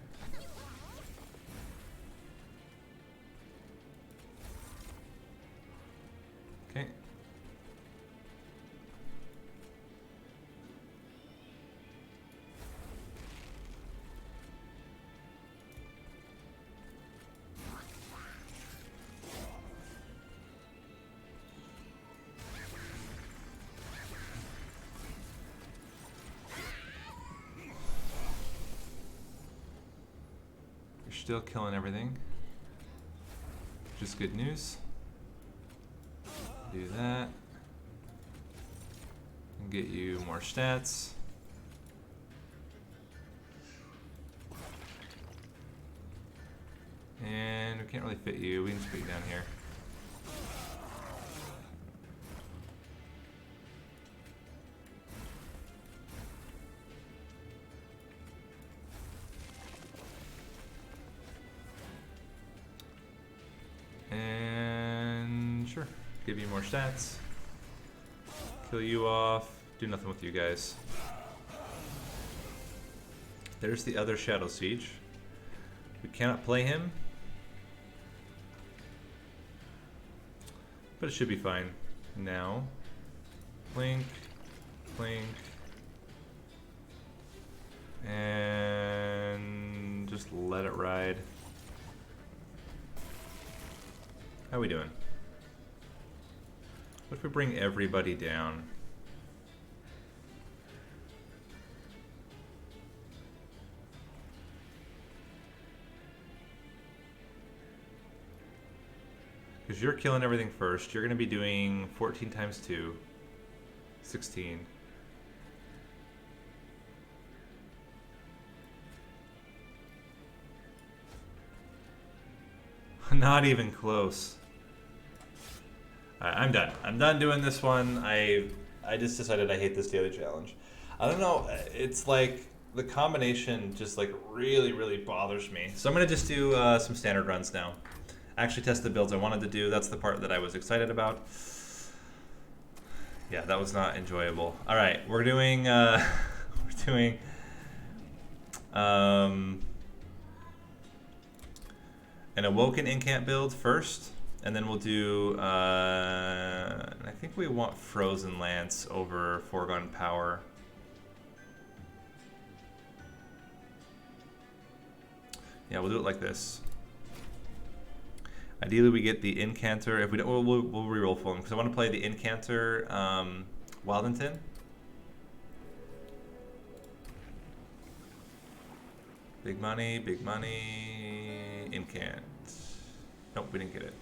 Okay. Still killing everything, which is good news. Do that and get you more stats. And we can't really fit you. We can just put you down here. Sure. Give you more stats. Kill you off. Do nothing with you guys. There's the other Shadow Siege. We cannot play him. But it should be fine. Now. Blink. Blink. And just let it ride. How are we doing? What if we bring everybody down? Because you're killing everything first. You're going to be doing 14 times 2. 16. Not even close. I'm done. I'm done doing this one. I just decided I hate this daily challenge. I don't know. It's like the combination just like really bothers me. So I'm gonna just do some standard runs now. Actually test the builds I wanted to do. That's the part that I was excited about. Yeah, that was not enjoyable. All right, we're doing an Awoken Incant build first. And then we'll do, I think we want Frozen Lance over Foregone Power. Yeah, we'll do it like this. Ideally, we get the Incanter. If we don't, we'll reroll for them because I want to play the Incanter Wildington. Big money, Incant. Nope, we didn't get it.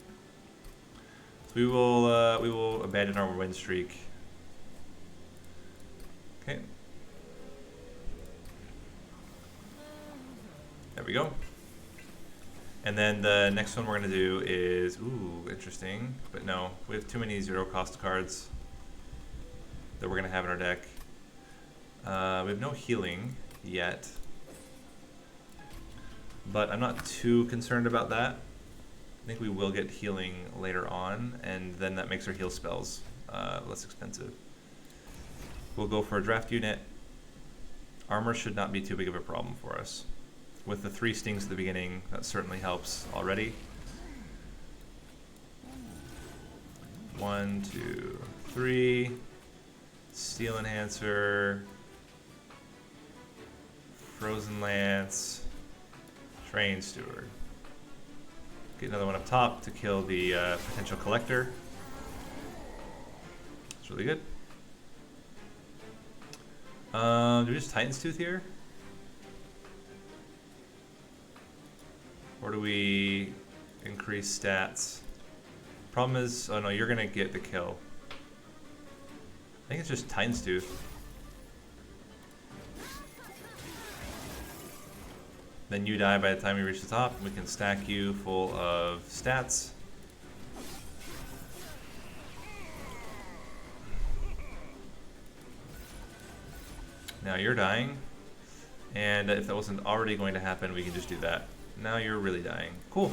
So we will abandon our win streak. Okay. There we go. And then the next one we're gonna do is, ooh, interesting, but no, we have too many 0 cost cards that we're gonna have in our deck. We have no healing yet, but I'm not too concerned about that. I think we will get healing later on, and then that makes our heal spells less expensive. We'll go for a draft unit. Armor should not be too big of a problem for us. With the 3 stings at the beginning, that certainly helps already. 1, 2, 3. Steel Enhancer. Frozen Lance. Train Steward. Get another one up top to kill the potential collector. It's really good. Do we just Titan's Tooth here? Or do we increase stats? Problem is, oh no, you're gonna get the kill. I think it's just Titan's Tooth. Then you die by the time you reach the top. We can stack you full of stats. Now you're dying. And if that wasn't already going to happen, we can just do that. Now you're really dying. Cool.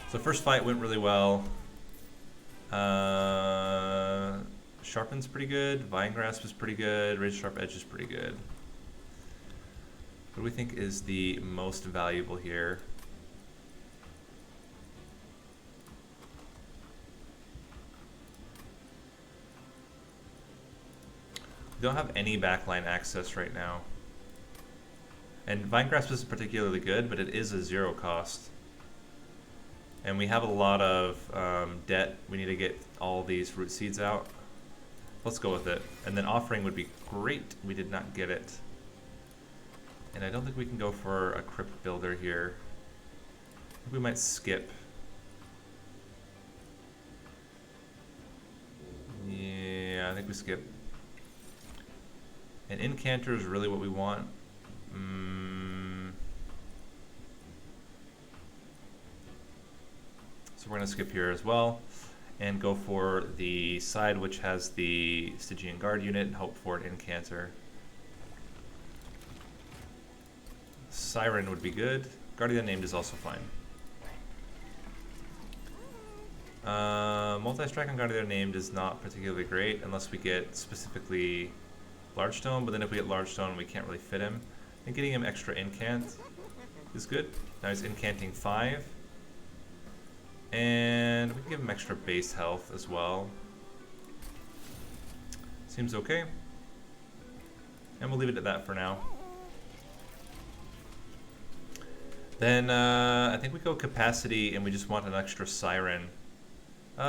So first fight went really well. Sharpen's pretty good. Vine Grasp is pretty good. Razor Sharp Edge is pretty good. What do we think is the most valuable here? We don't have any backline access right now. And Vine Grasp isn't particularly good, but it is a 0 cost. And we have a lot of debt. We need to get all these root seeds out. Let's go with it. And then Offering would be great. We did not get it. And I don't think we can go for a Crypt Builder here. I think we might skip. Yeah, I think we skip. And Incanter is really what we want. So we're going to skip here as well and go for the side which has the Stygian Guard unit and hope for an Incanter. Siren would be good. Guardian Unnamed is also fine. Multi-strike on Guardian Unnamed is not particularly great unless we get specifically Large Stone, but then if we get Large Stone we can't really fit him. And getting him extra Incant is good. Now he's Incanting 5. And we can give him extra base health as well. Seems okay. And we'll leave it at that for now. Then I think we go Capacity and we just want an extra Siren.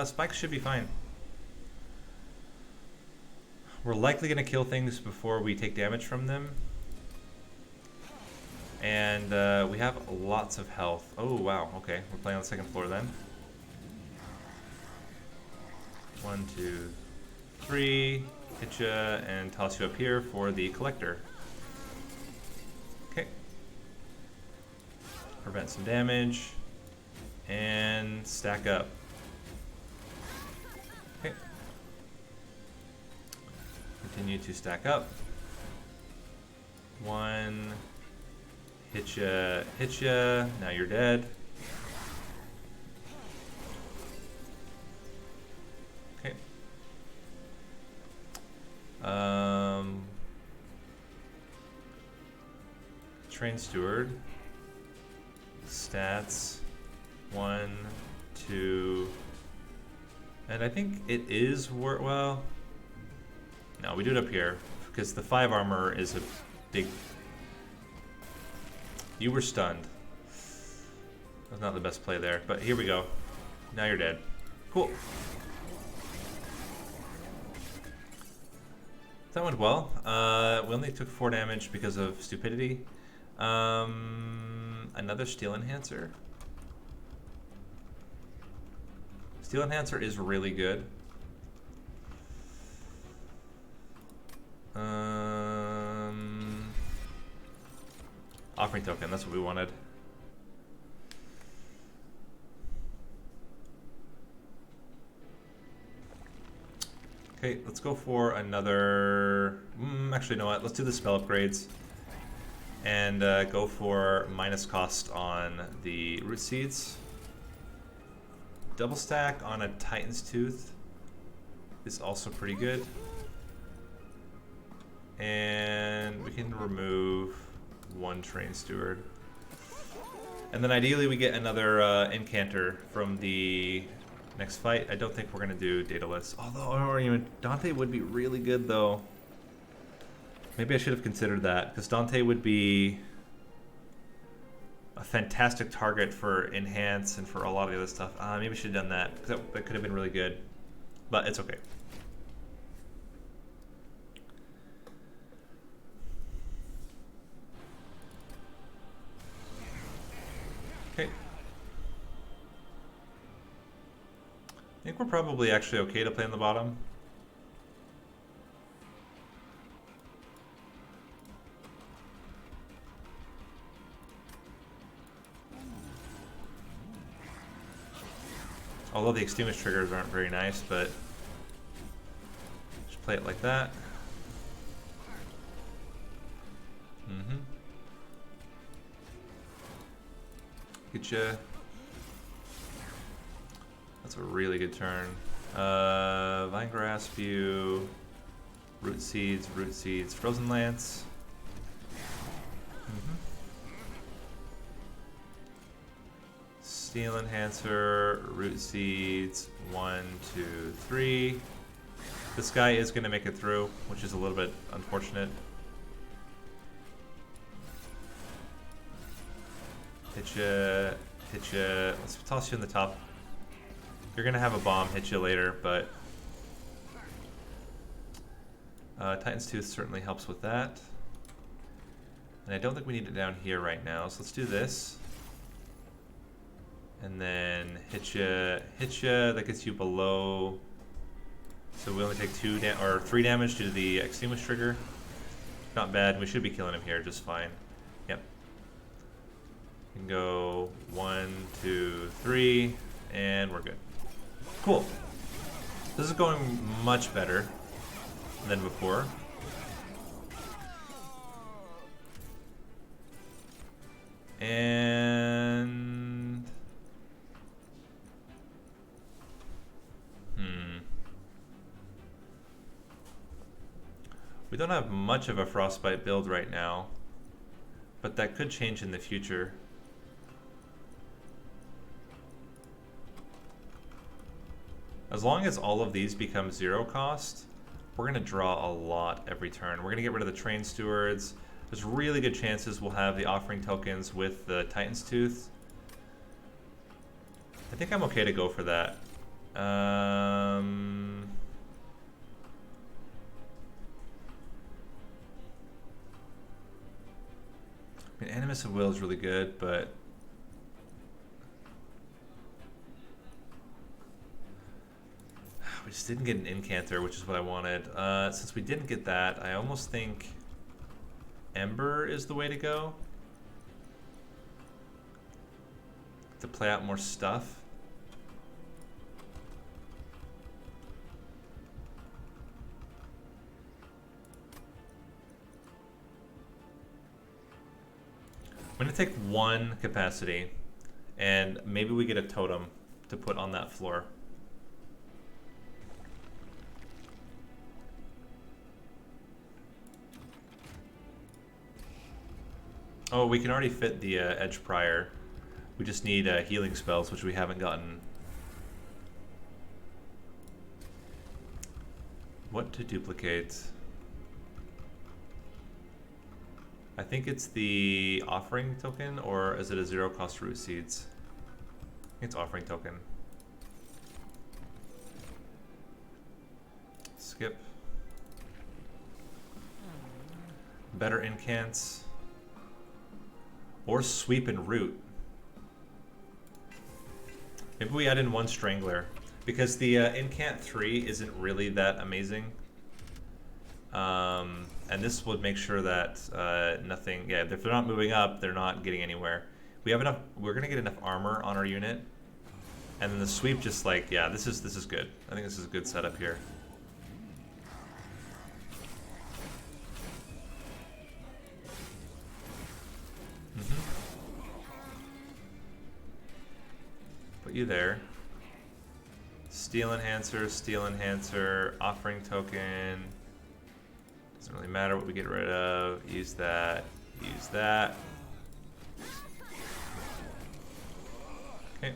Spikes should be fine. We're likely going to kill things before we take damage from them. And we have lots of health. Oh wow, okay. We're playing on the second floor then. 1, 2, 3. Hit ya and toss you up here for the collector. Okay. Prevent some damage. And stack up. Okay. Continue to stack up. 1. Hit ya. Now you're dead. Okay. Train Steward. Stats. 1, 2, and I think it is well. No, we do it up here because the 5 armor is a big. You were stunned. That's not the best play there, but here we go. Now you're dead. Cool. That went well. We only took 4 damage because of stupidity. Another steel enhancer. Steel enhancer is really good. Offering token, that's what we wanted. Okay, let's go for another... actually, you know what? Let's do the spell upgrades. And go for minus cost on the root seeds. Double stack on a Titan's Tooth is also pretty good. And we can remove 1 Train Steward. And then ideally we get another Incanter from the next fight. I don't think we're going to do Daedalus. Although, or even Dante would be really good though. Maybe I should have considered that, because Dante would be a fantastic target for Enhance and for a lot of the other stuff. Maybe I should have done that, because that could have been really good. But it's okay. Okay. I think we're probably actually okay to play on the bottom. Although the extinguish triggers aren't very nice, but just play it like that. Getcha. That's a really good turn. Vine Grass View, Root Seeds, Frozen Lance. Steel Enhancer, Root Seeds, 1, 2, 3. This guy is going to make it through, which is a little bit unfortunate. Hit ya. Let's toss you in the top. You're going to have a bomb hit you later, but Titan's Tooth certainly helps with that. And I don't think we need it down here right now, so let's do this. And then hit ya. That gets you below. So we only take 3 damage due to the extinguish trigger. Not bad. We should be killing him here just fine. Yep. You can go 1, 2, 3, and we're good. Cool. This is going much better than before. And we don't have much of a Frostbite build right now, but that could change in the future. As long as all of these become 0 cost, we're going to draw a lot every turn. We're going to get rid of the Train Stewards. There's really good chances we'll have the offering tokens with the Titan's Tooth. I think I'm okay to go for that. I mean, Animus of Will is really good, but we just didn't get an Incanter, which is what I wanted. Since we didn't get that, I almost think Ember is the way to go to play out more stuff. I'm going to take 1 capacity, and maybe we get a totem to put on that floor. Oh, we can already fit the Edge Prior. We just need healing spells, which we haven't gotten. What to duplicate? I think it's the offering token, or is it a 0 cost root seeds? I think it's offering token. Skip. Better incants. Or sweep and root. Maybe we add in 1 strangler. Because the incant 3 isn't really that amazing. And this would make sure that nothing, yeah, if they're not moving up, they're not getting anywhere. We have enough, we're gonna get enough armor on our unit. And then the sweep just like, yeah, this is good. I think this is a good setup here. Put you there. Steel enhancer, offering token. Doesn't really matter what we get rid of. Use that, use that. Okay.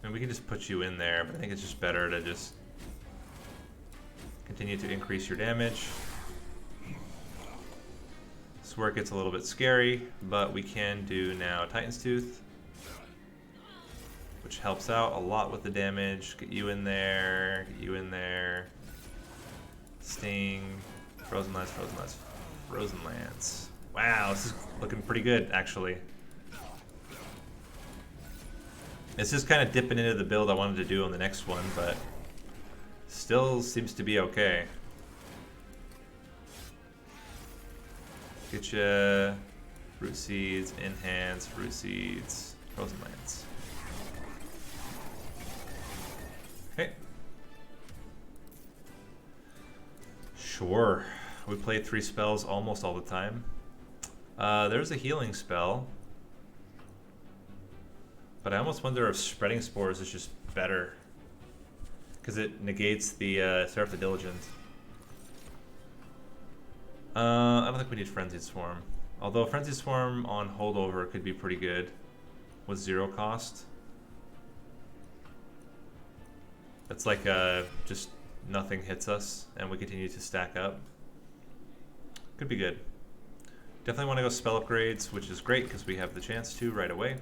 And we can just put you in there, but I think it's just better to just continue to increase your damage. This is where it gets a little bit scary, but we can do now Titan's Tooth, which helps out a lot with the damage. Get you in there, get you in there. Sting, Frozen Lance, Frozen Lance, Frozen Lance. Wow, this is looking pretty good, actually. It's just kind of dipping into the build I wanted to do on the next one, but still seems to be okay. Get ya root seeds, enhance, root seeds, Frozen Lance. Okay. Sure. We play 3 spells almost all the time. There's a healing spell. But I almost wonder if Spreading Spores is just better. Because it negates the Seraph the Diligent. I don't think we need Frenzied Swarm. Although Frenzied Swarm on holdover could be pretty good. With 0 cost. That's like just nothing hits us and we continue to stack up. Could be good. Definitely want to go spell upgrades, which is great because we have the chance to right away.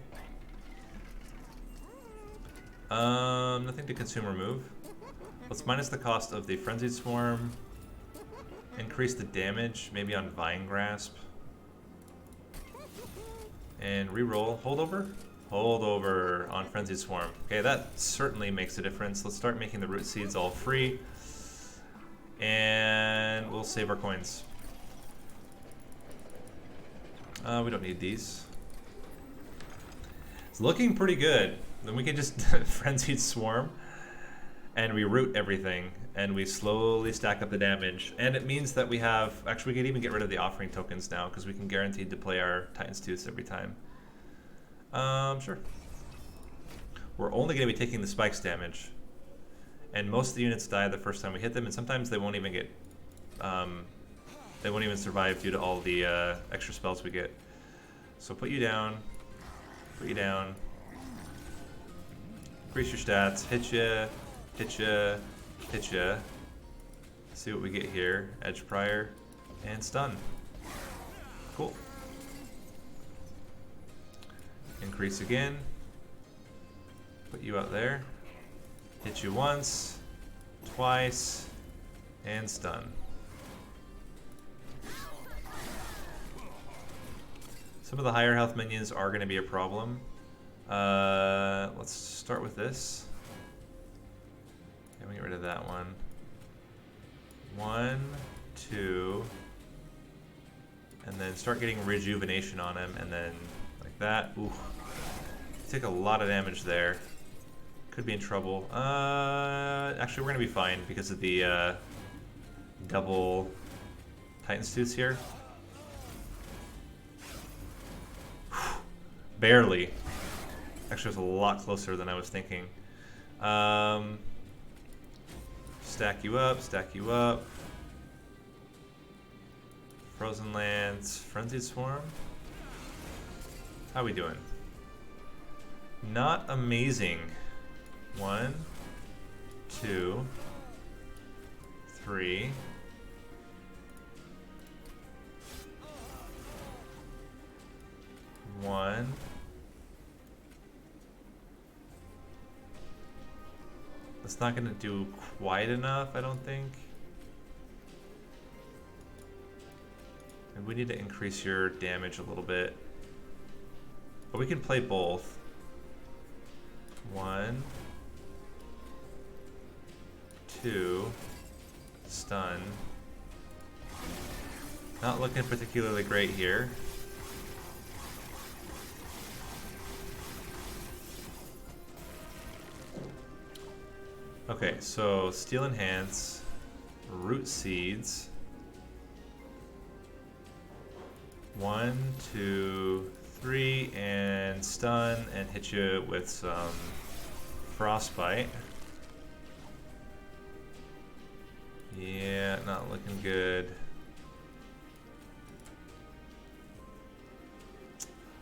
Nothing to consume or move. Let's minus the cost of the Frenzied Swarm. Increase the damage, maybe on Vine Grasp. And reroll. Holdover? Holdover on Frenzied Swarm. Okay, that certainly makes a difference. Let's start making the root seeds all free. And we'll save our coins. We don't need these. It's looking pretty good. Then we can just Frenzied Swarm and we root everything and we slowly stack up the damage. And it means that we have, actually we could even get rid of the offering tokens now because we can guarantee to play our Titan's Tooth every time. Sure. We're only going to be taking the spikes damage. And most of the units die the first time we hit them, and sometimes they won't even get, they won't even survive due to all the extra spells we get. So put you down, increase your stats, hit ya, hit ya, hit ya. See what we get here, Edge Prior, and stun. Cool. Increase again, put you out there, hit you once, twice, and stun. Some of the higher health minions are going to be a problem. Let's start with this. Okay, we get rid of that one. 1, 2, and then start getting rejuvenation on him, and then like that. Ooh, take a lot of damage there. Could be in trouble. Actually, we're gonna be fine because of the double Titan's Tooths here. Barely. Actually, it was a lot closer than I was thinking. Stack you up, stack you up. Frozen Lance, Frenzied Swarm. How we doing? Not amazing. 1, 2, 3. One. That's not gonna do quite enough, I don't think. And we need to increase your damage a little bit. But we can play both. 1, 2, stun. Not looking particularly great here. Okay, so Steel Enhance, Root Seeds. 1, 2, 3, and stun, and hit you with some Frostbite. Yeah, not looking good.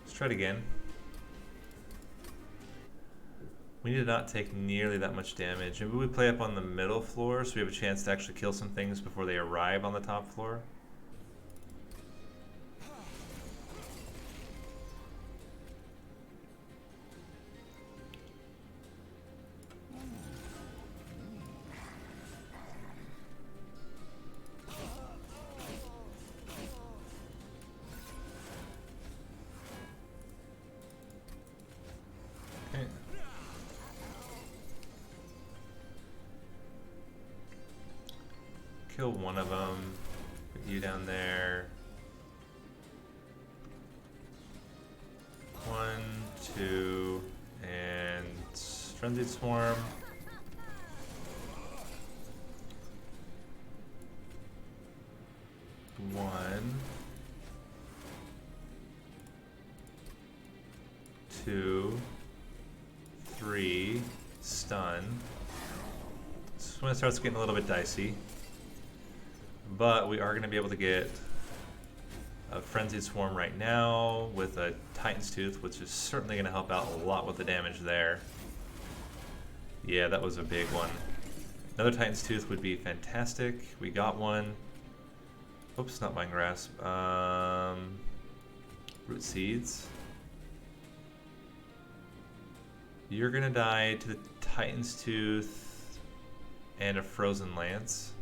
Let's try it again. We need to not take nearly that much damage. Maybe we play up on the middle floor so we have a chance to actually kill some things before they arrive on the top floor. Okay. Kill one of them. Put you down there. 1, 2, and Frenzied Swarm. One, 2, 3, stun. This is when it starts getting a little bit dicey. But we are going to be able to get a Frenzied Swarm right now with a Titan's Tooth, which is certainly going to help out a lot with the damage there. Yeah, that was a big one. Another Titan's Tooth would be fantastic. We got one. Oops, not Vine Grasp. Root Seeds. You're going to die to the Titan's Tooth and a Frozen Lance,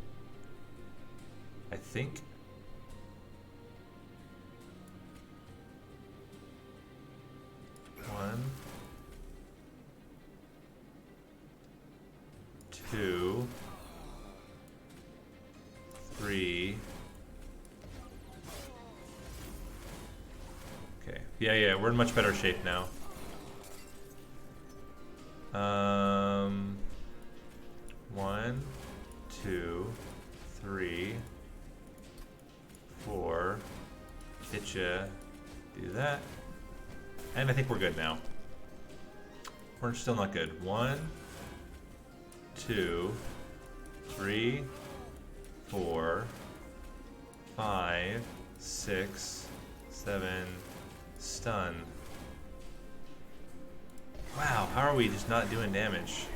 I think. One, 2, 3. Okay. Yeah, we're in much better shape now. 1, 2, 3, 4. Hit ya. Do that. And I think we're good now. We're still not good. 1, 2, 3, 4, 5, 6, 7. Stun. Wow, how are we just not doing damage?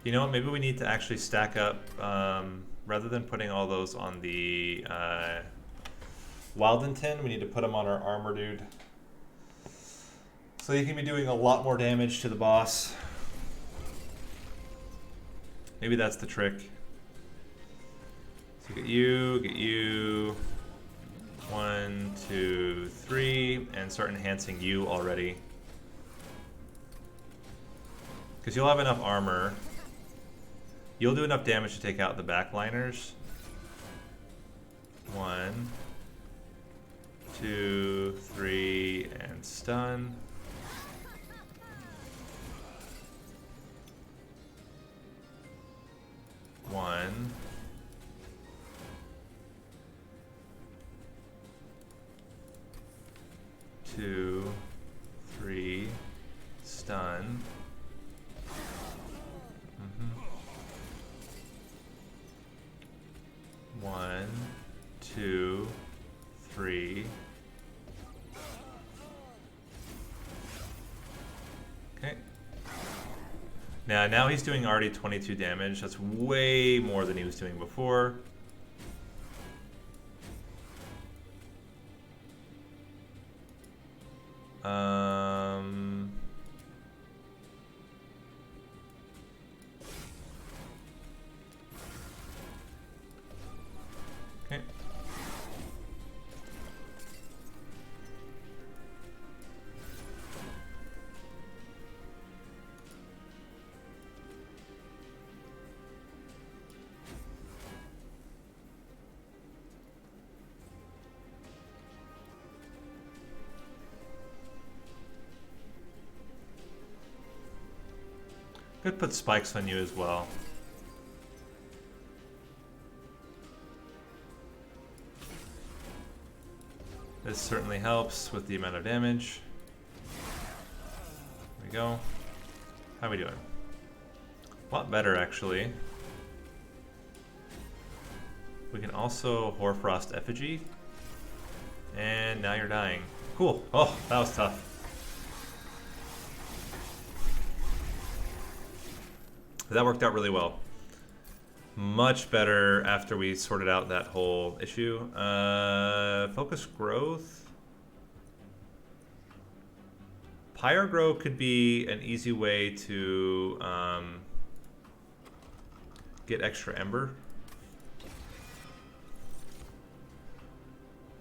You know what, maybe we need to actually stack up, rather than putting all those on the Wildenton, we need to put them on our armor dude. So you can be doing a lot more damage to the boss. Maybe that's the trick. So get you. 1, 2, 3, and start enhancing you already. Because you'll have enough armor. You'll do enough damage to take out the backliners. 1, 2, 3, and stun. 1, 2, 3, stun. 1, 2, 3. Okay. Now he's doing already 22 damage. That's way more than he was doing before. Okay. Could put spikes on you as well. This certainly helps with the amount of damage. There we go. How are we doing? A lot better, actually. We can also Hoarfrost Effigy. And now you're dying. Cool. Oh, that was tough. That worked out really well. Much better after we sorted out that whole issue. Focus growth. Pyrogrow could be an easy way to get extra ember.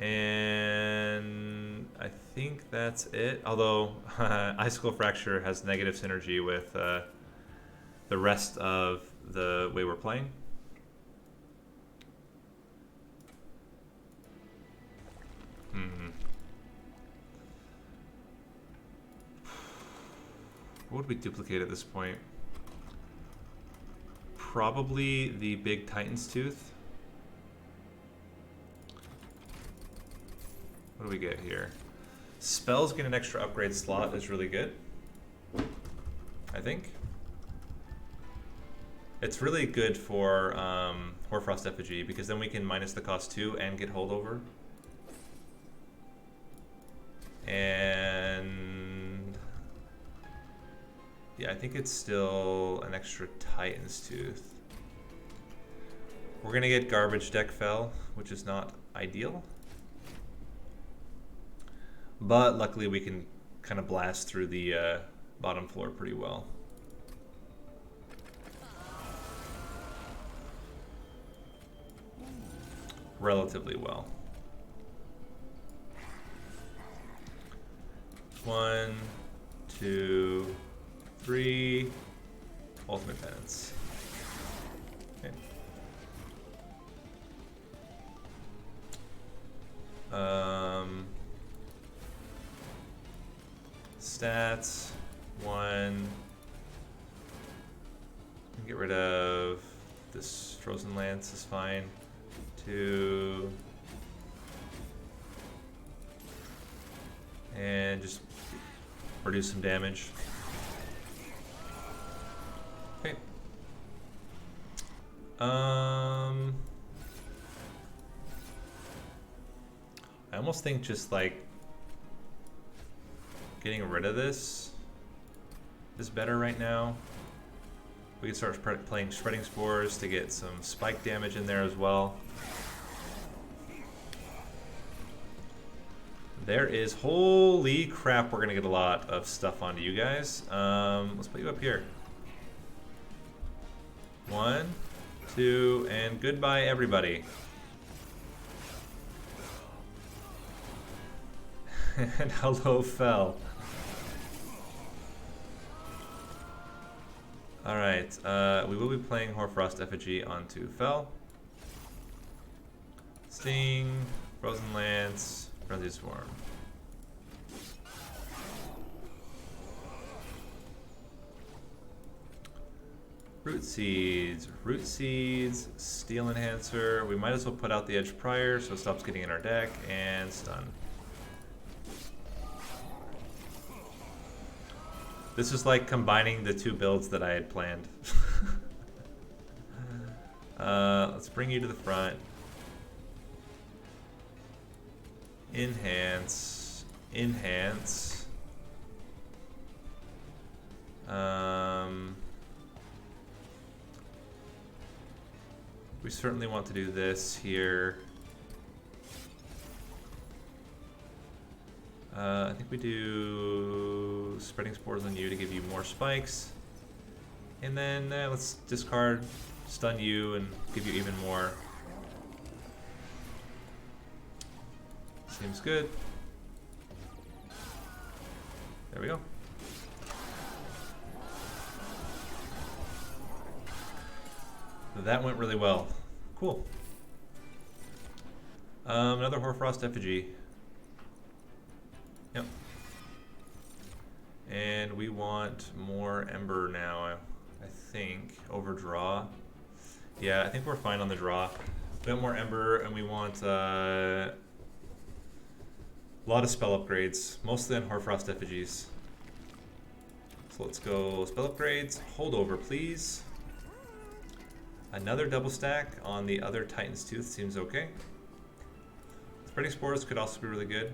And I think that's it. Although Icicle Fracture has negative synergy with the rest of the way we're playing. What would we duplicate at this point? Probably the big Titan's Tooth. What do we get here? Spells get an extra upgrade slot is really good, I think. It's really good for Hoarfrost Effigy because then we can minus the cost 2 and get holdover. And yeah, I think it's still an extra Titan's Tooth. We're gonna get Garbage Deck Fell, which is not ideal. But luckily we can kind of blast through the bottom floor pretty well. Relatively well. 1, 2, 3. Ultimate Penance. Okay. Stats. 1. Get rid of this Frozen Lance is fine. 2. And just reduce some damage. Okay. I almost think just like getting rid of this is better right now. We can start playing Shredding Spores to get some spike damage in there as well. There is, holy crap, we're gonna get a lot of stuff onto you guys. Let's put you up here. 1, 2, and goodbye everybody. And hello, Fel. Alright, we will be playing Hoarfrost Effigy onto Fel. Sting, Frozen Lance, Frenzy Swarm. Root Seeds, Steel Enhancer. We might as well put out the Edge Prior so it stops getting in our deck, and Stun. This is like combining the two builds that I had planned. Let's bring you to the front. Enhance. Enhance. We certainly want to do this here. I think we do spreading spores on you to give you more spikes. And then let's discard, stun you, and give you even more. Seems good. There we go. That went really well. Cool. Another Hoarfrost effigy. Yep. And we want more Ember now, I think. Overdraw. Yeah, I think we're fine on the draw. We want more Ember, and we want a lot of spell upgrades, mostly on Hoarfrost effigies. So let's go spell upgrades. Holdover, please. Another double stack on the other Titan's Tooth seems okay. Spreading Spores could also be really good.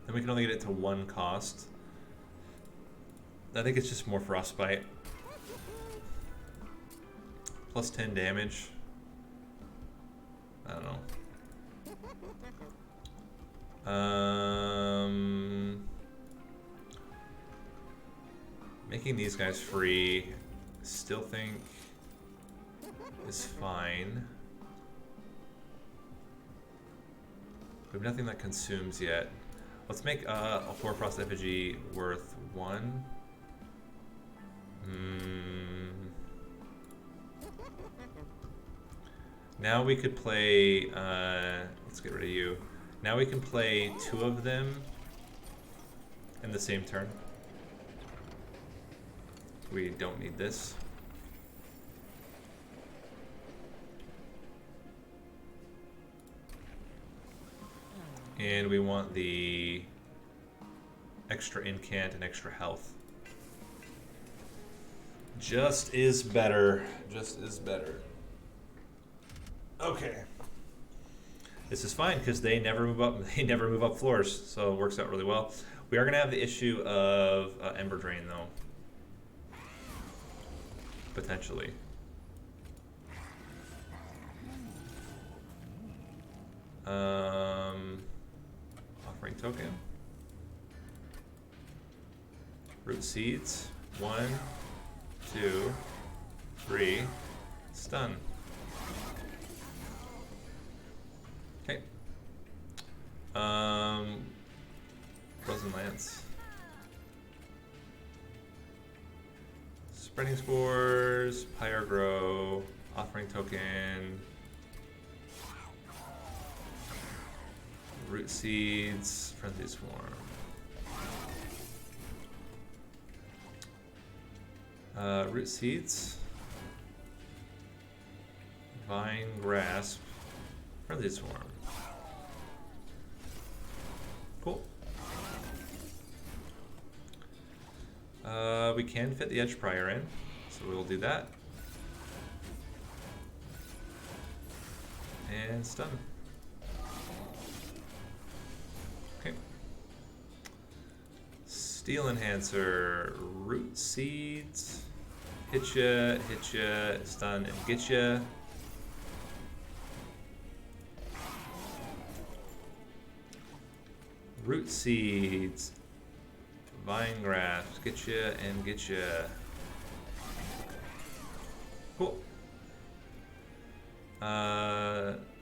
Then we can only get it to 1 cost. I think it's just more Frostbite. Plus 10 damage. I don't know. Making these guys free, still think is fine. We have nothing that consumes yet. Let's make a Hoarfrost effigy worth 1. Now we could play, let's get rid of you. Now we can play 2 of them in the same turn. We don't need this. And we want the extra incant and extra health. Just is better. Just is better. Okay. This is fine because they never move up. They never move up floors, so it works out really well. We are gonna have the issue of Ember Drain though. Potentially. Offering token. Root seeds. 1, 2, 3. Stun. Okay. Frozen Lance. Spreading Spores, Pyrogrow, Offering Token, Root Seeds, Frenzy Swarm. Root Seeds, Vine Grasp, Frenzy Swarm. Cool. We can fit the Edge Prior in, so we'll do that. And stun. Okay. Steel Enhancer, Root Seeds, hit ya, stun and get ya. Root Seeds, Vine Grafts, get ya and get ya. Cool.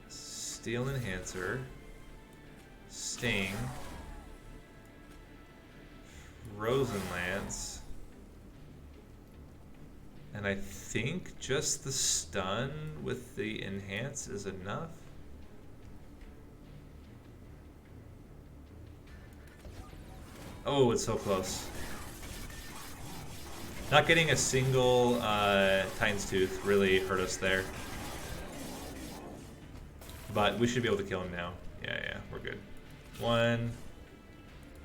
Steel Enhancer, Sting, Frozen Lance, and I think just the stun with the enhance is enough. Oh, it's so close. Not getting a single Titan's Tooth really hurt us there. But we should be able to kill him now. Yeah, we're good. 1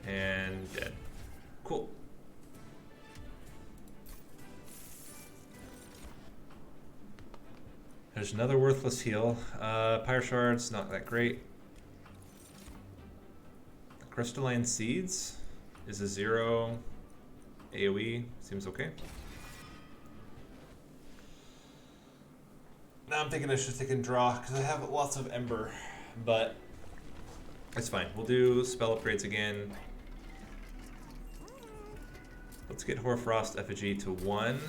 and dead. Cool. there's another worthless heal. Pyre Shards, not that great. Crystalline Seeds is a 0 AoE, seems okay. Now I'm thinking I should take a draw because I have lots of Ember, but it's fine. We'll do spell upgrades again. Let's get Hoarfrost Effigy to 1.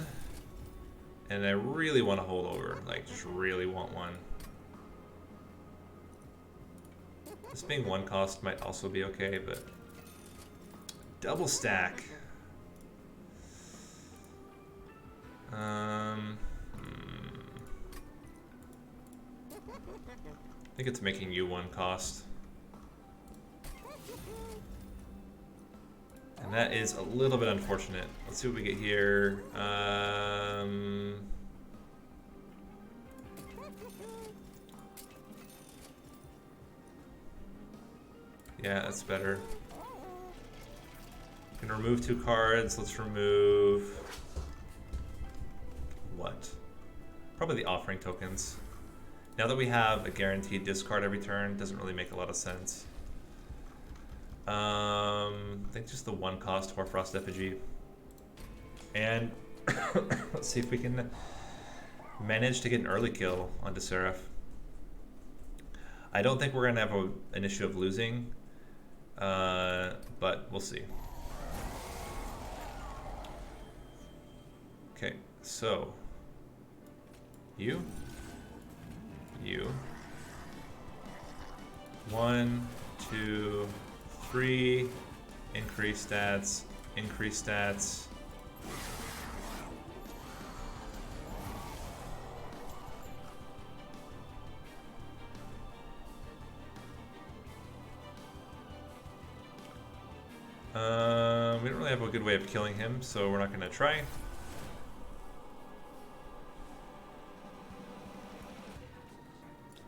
And I really want to hold over, like just really want one. This being 1 cost might also be okay, but double stack. I think it's making you 1 cost. And that is a little bit unfortunate. Let's see what we get here. Yeah, that's better. Can remove 2 cards. Let's remove what? Probably the offering tokens. Now that we have a guaranteed discard every turn, doesn't really make a lot of sense. I think just the 1 cost Hoarfrost Effigy. And let's see if we can manage to get an early kill onto Seraph. I don't think we're going to have an issue of losing, but we'll see. Okay, so you. 1, 2, 3, increase stats, increase stats. We don't really have a good way of killing him, so we're not going to try.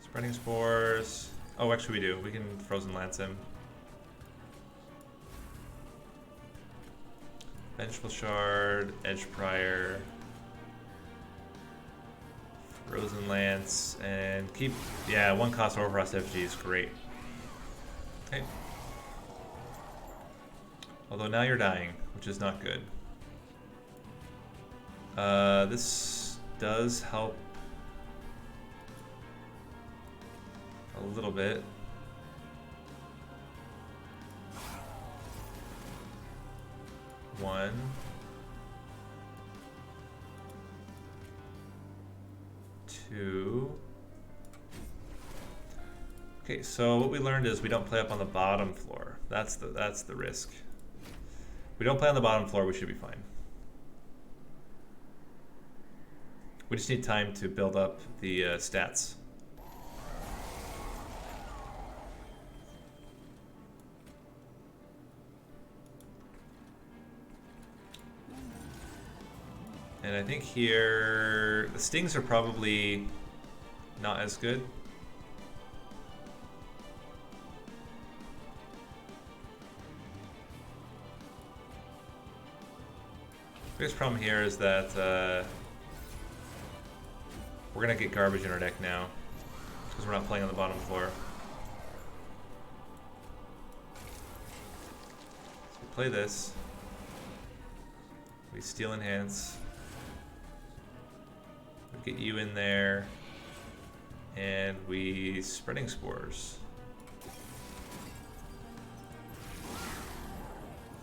Spreading Spores. Oh, actually we do. We can Frozen Lance him. Vengeful Shard, Edge Prior, Frozen Lance, and keep... Yeah, 1 cost Hoarfrost FG is great. Okay. Although now you're dying, which is not good. This does help a little bit. One. Two. Okay, so what we learned is we don't play up on the bottom floor. That's the risk. We don't play on the bottom floor, we should be fine. We just need time to build up the stats. And I think here, the stings are probably not as good. The biggest problem here is that we're gonna get garbage in our deck now because we're not playing on the bottom floor. So we play this. We steal Enhance. We get you in there, and we Spreading Spores.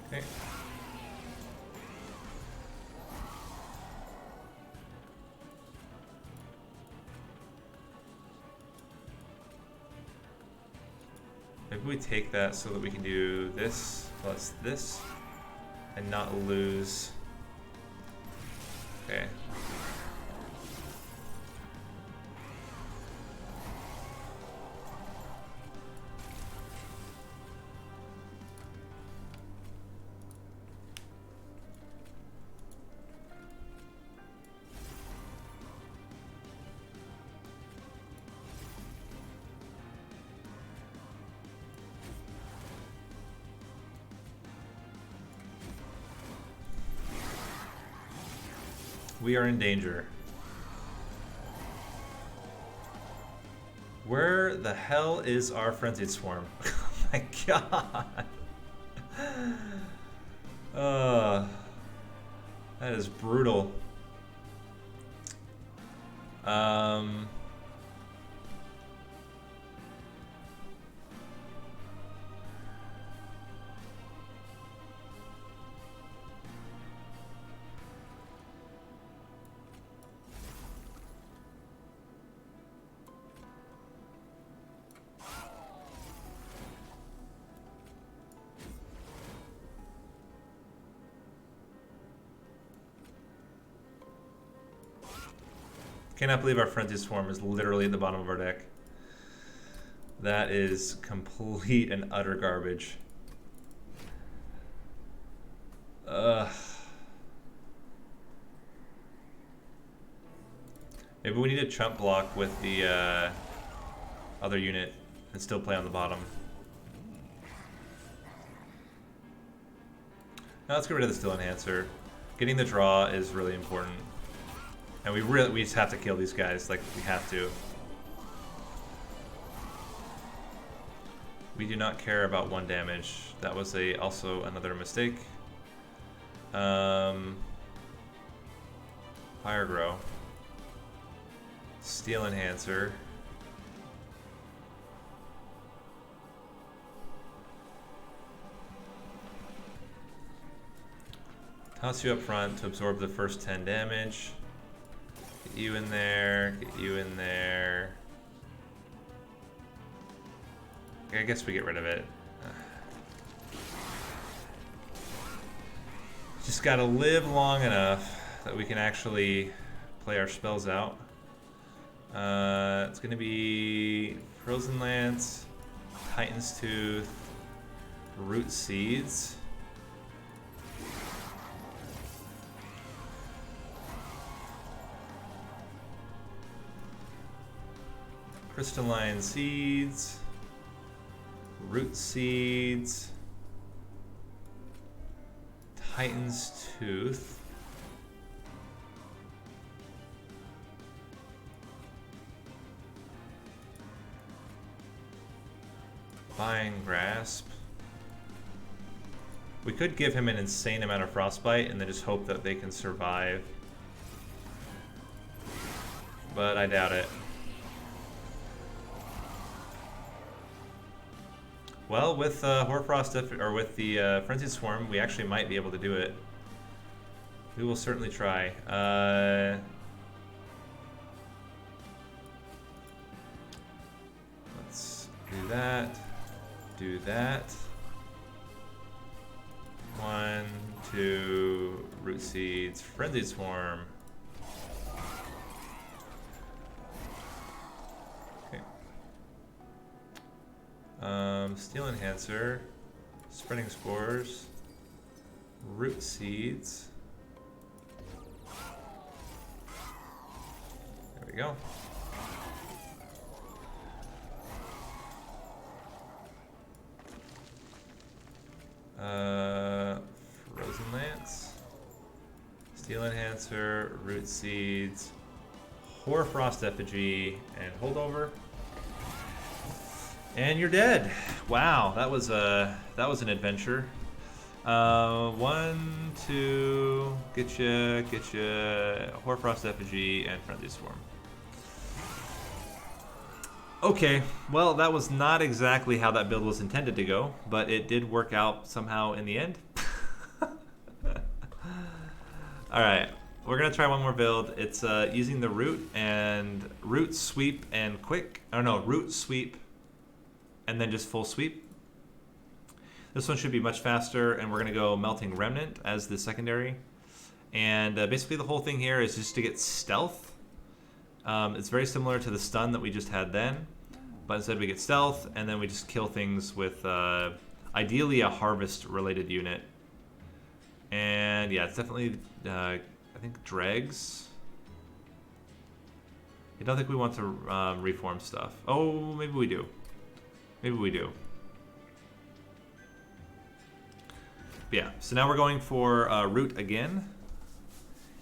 Okay. Maybe we take that so that we can do this plus this and not lose. Okay. We are in danger. the hell is our Frenzied Swarm? Oh my god. That is brutal. Cannot believe our Frenzy Swarm is literally at the bottom of our deck. That is complete and utter garbage. Maybe we need to chump block with the other unit and still play on the bottom. Now let's get rid of the Still Enhancer. Getting the draw is really important. And we just have to kill these guys, like we have to. We do not care about 1 damage. That was also another mistake. Fire Grow. Steel Enhancer. Toss you up front to absorb the first 10 damage. Get you in there, get you in there. I guess we get rid of it. Just gotta live long enough that we can actually play our spells out. It's gonna be Frozen Lance, Titan's Tooth, Root Seeds. Crystalline Seeds, Root Seeds, Titan's Tooth, Vine Grasp. We could give him an insane amount of Frostbite and then just hope that they can survive, but I doubt it. Well, with Hoarfrost, or with the Frenzied Swarm, we actually might be able to do it. We will certainly try. Let's do that. Do that. 1, 2, Root Seeds, Frenzied Swarm. Steel Enhancer, Spreading Spores, Root Seeds. There we go. Frozen Lance, Steel Enhancer, Root Seeds, Hoarfrost Effigy, and Holdover. And you're dead. Wow, that was an adventure. 1, 2, get ya, Hoarfrost Effigy, and Frenzy Swarm. Okay, well, that was not exactly how that build was intended to go, but it did work out somehow in the end. All right, we're gonna try one more build. It's using the root and root sweep and quick. Oh no, root sweep and then just full sweep. This one should be much faster, and we're gonna go Melting Remnant as the secondary. And basically the whole thing here is just to get stealth. It's very similar to the stun that we just had then, but instead we get stealth, and then we just kill things with ideally a harvest related unit. And yeah, it's definitely, I think, dregs. I don't think we want to reform stuff. Oh, maybe we do. Maybe we do. But yeah, so now we're going for root again.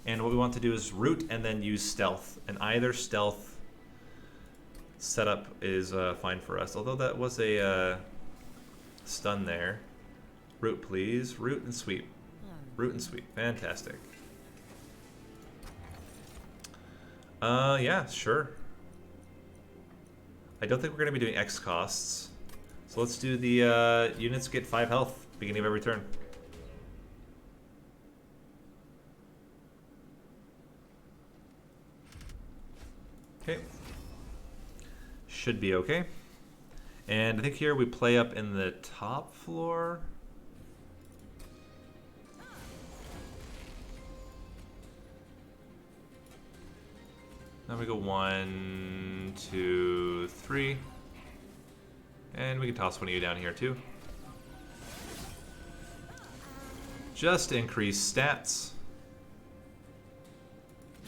And what we want to do is root and then use stealth. And either stealth setup is fine for us. Although that was a stun there. Root, please. Root and sweep. Root and sweep. Fantastic. Yeah, sure. I don't think we're going to be doing X costs. So let's do the units get 5 health beginning of every turn. Okay. Should be okay. And I think here we play up in the top floor. Now we go 1, 2, 3. And we can toss one of you down here too. Just increase stats.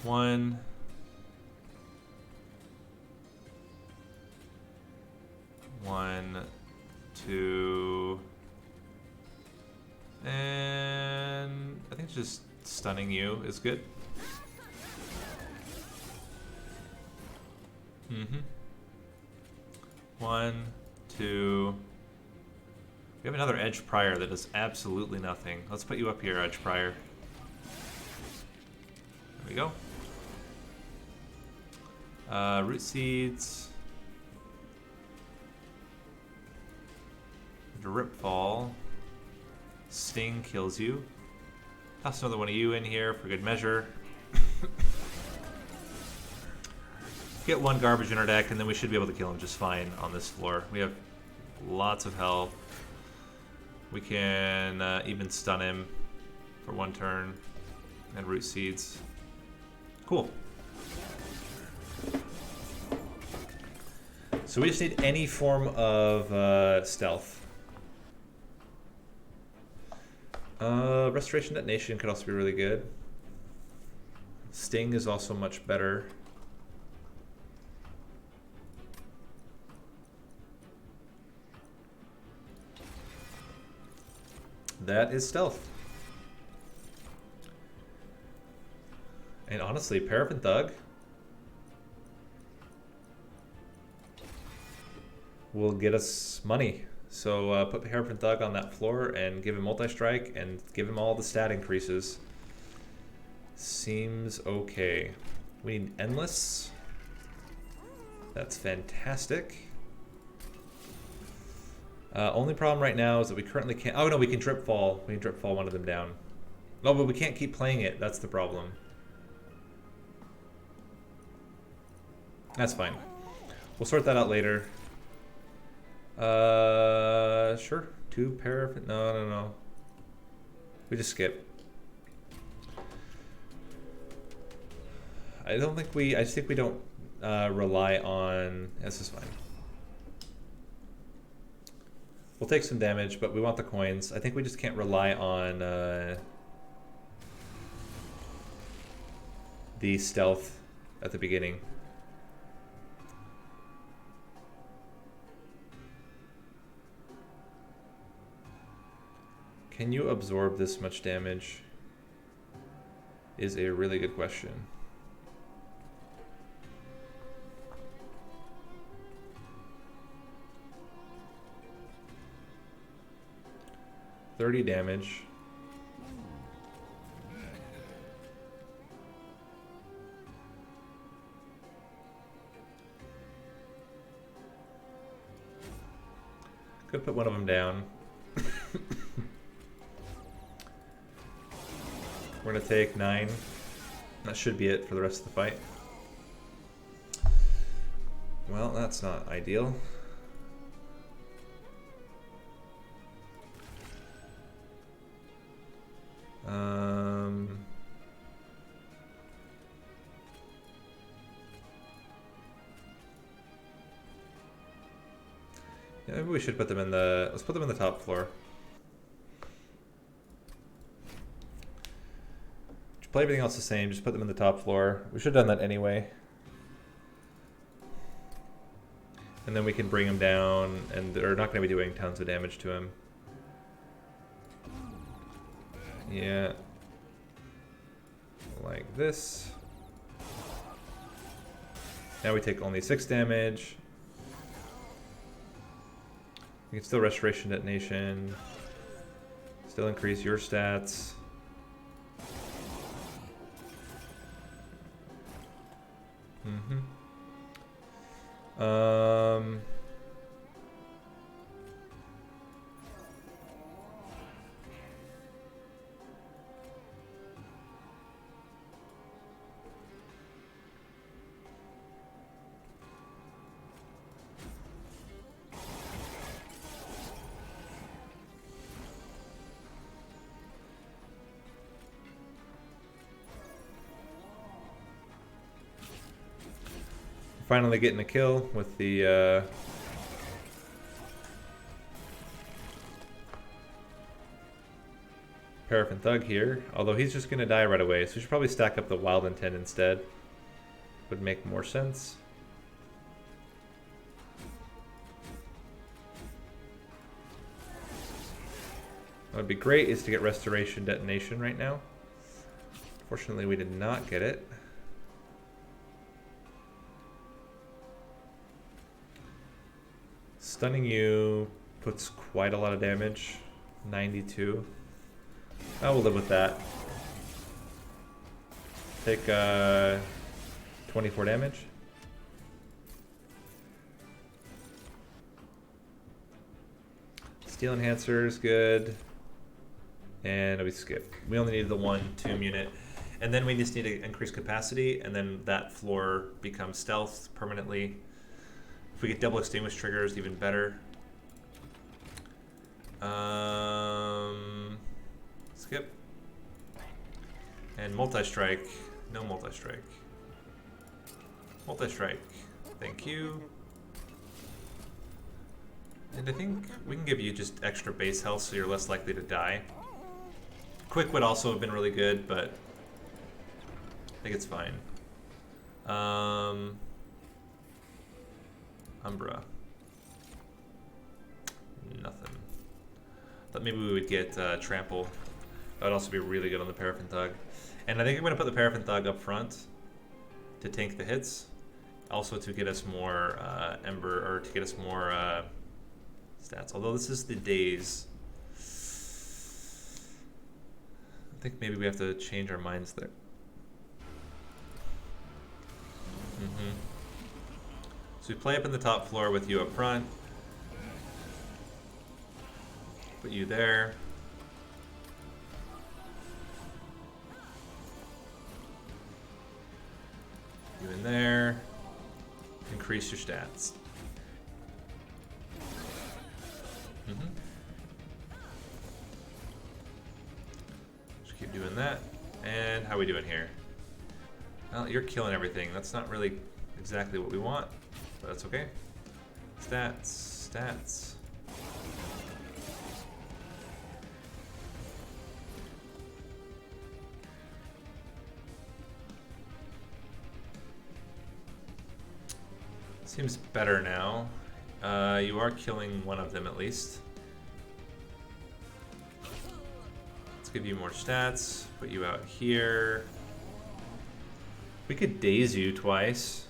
1. 1, 2. And I think just stunning you is good. Mm-hmm. 1, 2. We have another Edge Prior that does absolutely nothing. Let's put you up here, Edge Prior. There we go. Root Seeds. Drip Fall. Sting kills you. Toss another one of you in here for good measure. Get one garbage in our deck, and then we should be able to kill him just fine on this floor. We have lots of health. We can even stun him for 1 turn and root seeds. Cool. So we just need any form of stealth. Restoration Detonation could also be really good. Sting is also much better. That is stealth. And honestly, Paraffin Thug will get us money. So put Paraffin Thug on that floor and give him multi-strike and give him all the stat increases. Seems okay. We need Endless. That's fantastic. Only problem right now is that we currently can't... Oh no, we can Drip Fall. We can Drip Fall one of them down. No, but we can't keep playing it. That's the problem. That's fine. We'll sort that out later. Sure. 2 Paraffin... No. We just skip. I don't think we... I just think we don't rely on... This is fine. We'll take some damage, but we want the coins. I think we just can't rely on the stealth at the beginning. Can you absorb this much damage? Is a really good question. $30 damage. Could put one of them down. We're gonna take 9. That should be it for the rest of the fight. Well, that's not ideal. Yeah, maybe we should put them in the... Let's put them in the top floor. Just play everything else the same, just put them in the top floor. We should have done that anyway. And then we can bring him down, and they're not going to be doing tons of damage to him. Yeah. Like this. Now we take only 6 damage. You can still restoration detonation. Still increase your stats. Finally getting a kill with the Paraffin Thug here, although he's just going to die right away, so we should probably stack up the Wild Intent instead. Would make more sense. What would be great is to get Restoration Detonation right now. Fortunately, we did not get it. Stunning you puts quite a lot of damage. 92. I will live with that. Take 24 damage. Steel Enhancer is good. And we skip. We only need the 1 tomb unit. And then we just need to increase capacity, and then that floor becomes stealth permanently. If we get double extinguish triggers, even better. Skip. And multi-strike. No multi-strike. Multi-strike. Thank you. And I think we can give you just extra base health so you're less likely to die. Quick would also have been really good, but I think it's fine. Umbra. Nothing. Thought maybe we would get Trample. That would also be really good on the Paraffin Thug. And I think I'm going to put the Paraffin Thug up front to tank the hits. Also to get us more Ember, or to get us more stats. Although this is the days. I think maybe we have to change our minds there. So we play up in the top floor with you up front. Put you there. You in there. Increase your stats. Just keep doing that. And how are we doing here? Well, you're killing everything. That's not really exactly what we want, but that's okay. Stats, stats. Seems better now. You are killing one of them at least. Let's give you more stats. Put you out here. We could daze you twice.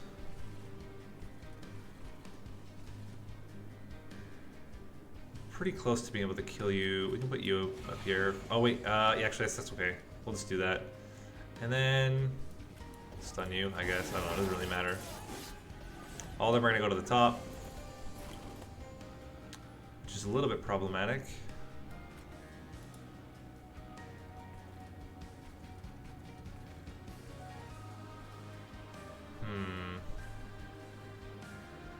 Pretty close to being able to kill you. We can put you up here. Oh wait, yeah, actually that's okay. We'll just do that. And then stun you, I guess. I don't know, it doesn't really matter. All of them are gonna go to the top, which is a little bit problematic.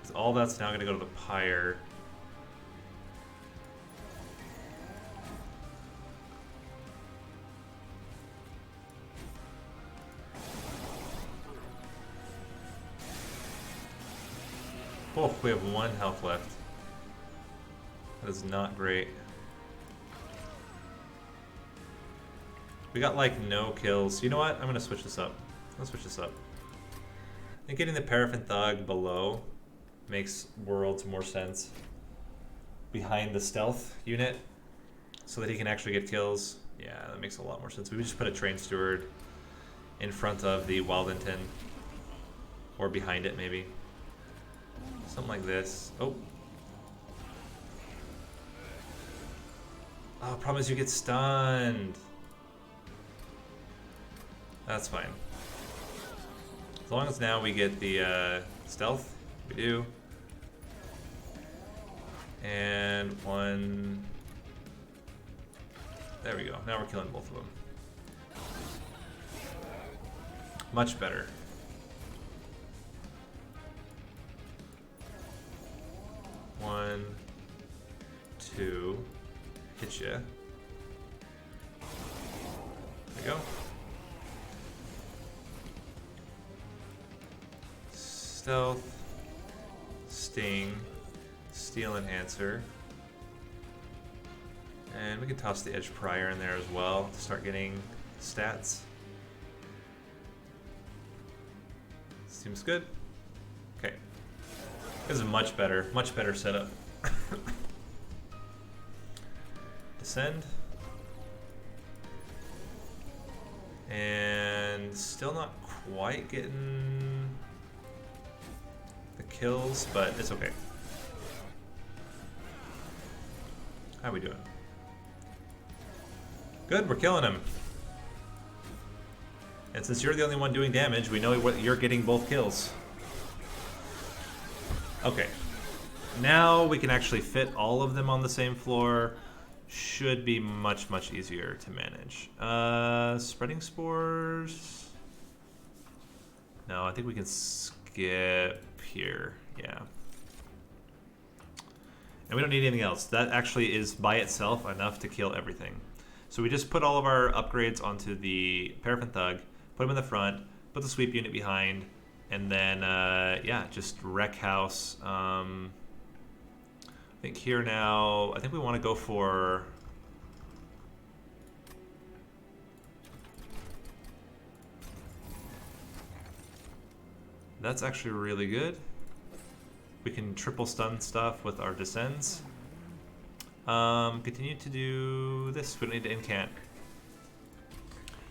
So all that's now gonna go to the pyre. Oh, we have 1 health left. That is not great. We got like no kills. You know what? I'm gonna switch this up. Let's switch this up. I think getting the Paraffin Thug below makes worlds more sense. Behind the stealth unit, so that he can actually get kills. Yeah, that makes a lot more sense. We would just put a Train Steward in front of the Wild Intent Or behind it, maybe. Something like this. Oh. Oh, problem is you get stunned. That's fine. As long as now we get the stealth. We do. And one... There we go. Now we're killing both of them. Much better. One, two, hit ya. There we go. Stealth, sting, steel enhancer. And we can toss the edge prior in there as well to start getting stats. Seems good. Okay. This is much better setup. Descend. And still not quite getting the kills, but it's okay. How are we doing? Good, we're killing him. And since you're the only one doing damage, we know you're getting both kills. Okay. Now we can actually fit all of them on the same floor. Should be much, much easier to manage. Spreading spores. No, I think we can skip here. Yeah. And we don't need anything else. That actually is by itself enough to kill everything. So we just put all of our upgrades onto the Paraffin Thug, put them in the front, put the sweep unit behind, and then, yeah, just wreck house. I think here now, I think we want to go for... That's actually really good. We can triple stun stuff with our descends. Continue to do this. We don't need to incant.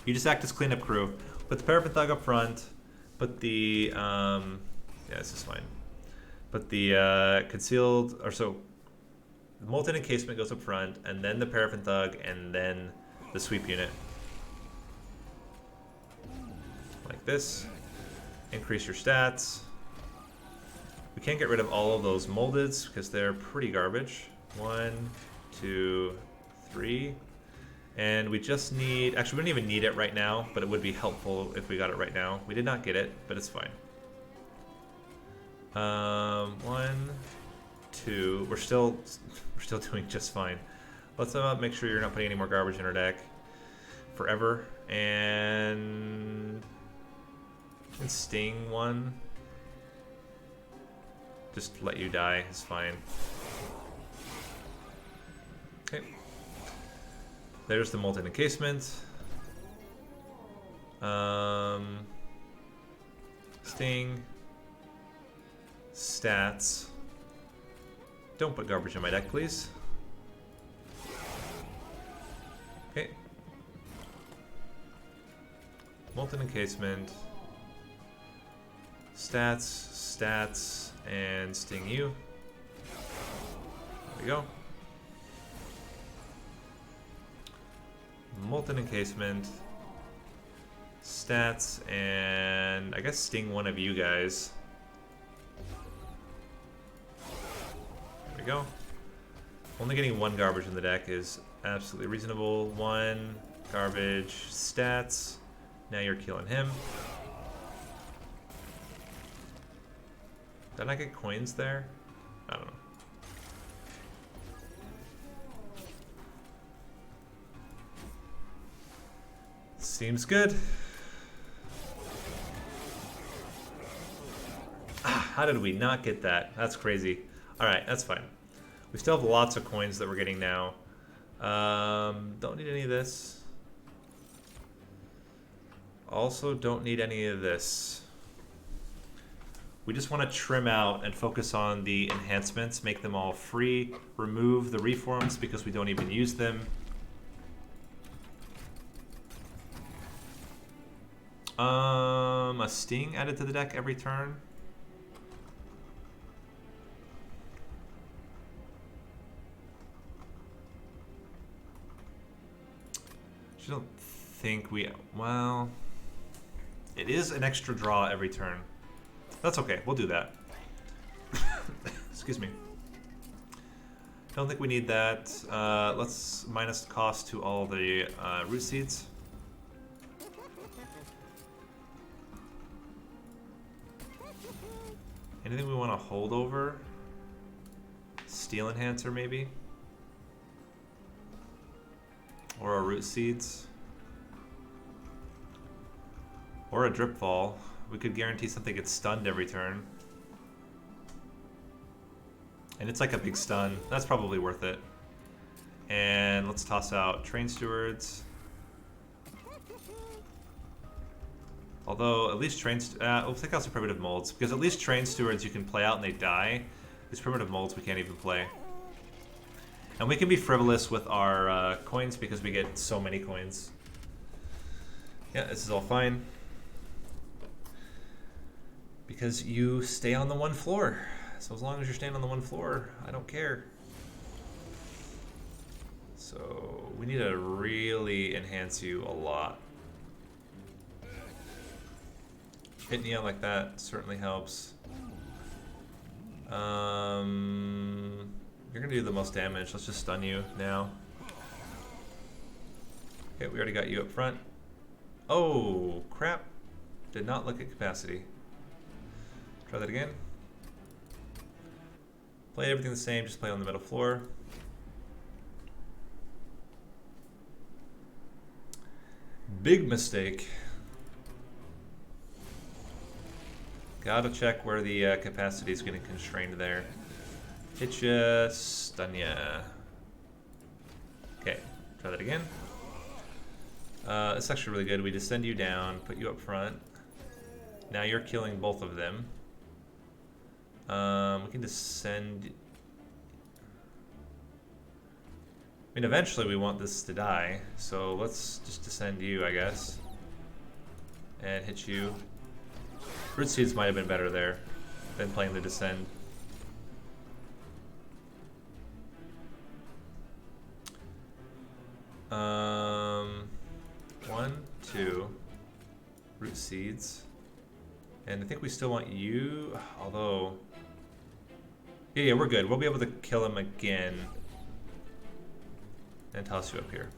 You just act as cleanup crew. Put the Paraffin Thug up front. Put the... yeah, this is fine. Put the concealed... Or so... The Molten Encasement goes up front, and then the Paraffin Thug, and then the sweep unit. Like this. Increase your stats. We can't get rid of all of those moldeds because they're pretty garbage. 1, 2, 3. And we just need... Actually, we don't even need it right now, but it would be helpful if we got it right now. We did not get it, but it's fine. 1, 2. We're still doing just fine. Let's make sure you're not putting any more garbage in our deck forever. And sting 1. Just let you die is fine. Okay. There's the Molten Encasement. Sting. Stats. Don't put garbage in my deck, please. Okay. Molten Encasement. Stats, and sting you. There we go. Molten Encasement. Stats, and I guess sting one of you guys. There we go. Only getting 1 garbage in the deck is absolutely reasonable. 1 garbage, stats. Now you're killing him. Did I get coins there? I don't know. Seems good. Ah, how did we not get that? That's crazy. Alright, that's fine. We still have lots of coins that we're getting now. Don't need any of this. Also don't need any of this. We just want to trim out and focus on the enhancements, make them all free, remove the reforms because we don't even use them. A sting added to the deck every turn. I don't think we, well, it is an extra draw every turn. That's okay, we'll do that. Excuse me. Don't think we need that. Let's minus the cost to all the root seeds. Anything we want to hold over? Steel Enhancer maybe? Or a root seeds? Or a drip fall. We could guarantee something gets stunned every turn. And it's like a big stun. That's probably worth it. And let's toss out Train Stewards. Although, at least we'll take out some Primitive Molds, because at least Train Stewards you can play out and they die. These Primitive Molds we can't even play. And we can be frivolous with our coins because we get so many coins. Yeah, this is all fine. Because you stay on the one floor. So as long as you're staying on the one floor, I don't care. So we need to really enhance you a lot. Hitting you like that certainly helps. You're gonna do the most damage. Let's just stun you now. Okay, we already got you up front. Oh, crap. Did not look at capacity. Try that again. Play everything the same, just play on the middle floor. Big mistake. Gotta check where the capacity is getting constrained there. Hit ya, stun ya. Okay, try that again. It's actually really good. We just send you down, put you up front. Now you're killing both of them. We can just send... I mean, eventually we want this to die, so let's just descend you, I guess. And hit you. Root Seeds might have been better there than playing the Descend. One, two, Root Seeds. And I think we still want you, although... Yeah, we're good. We'll be able to kill him again. And toss you up here.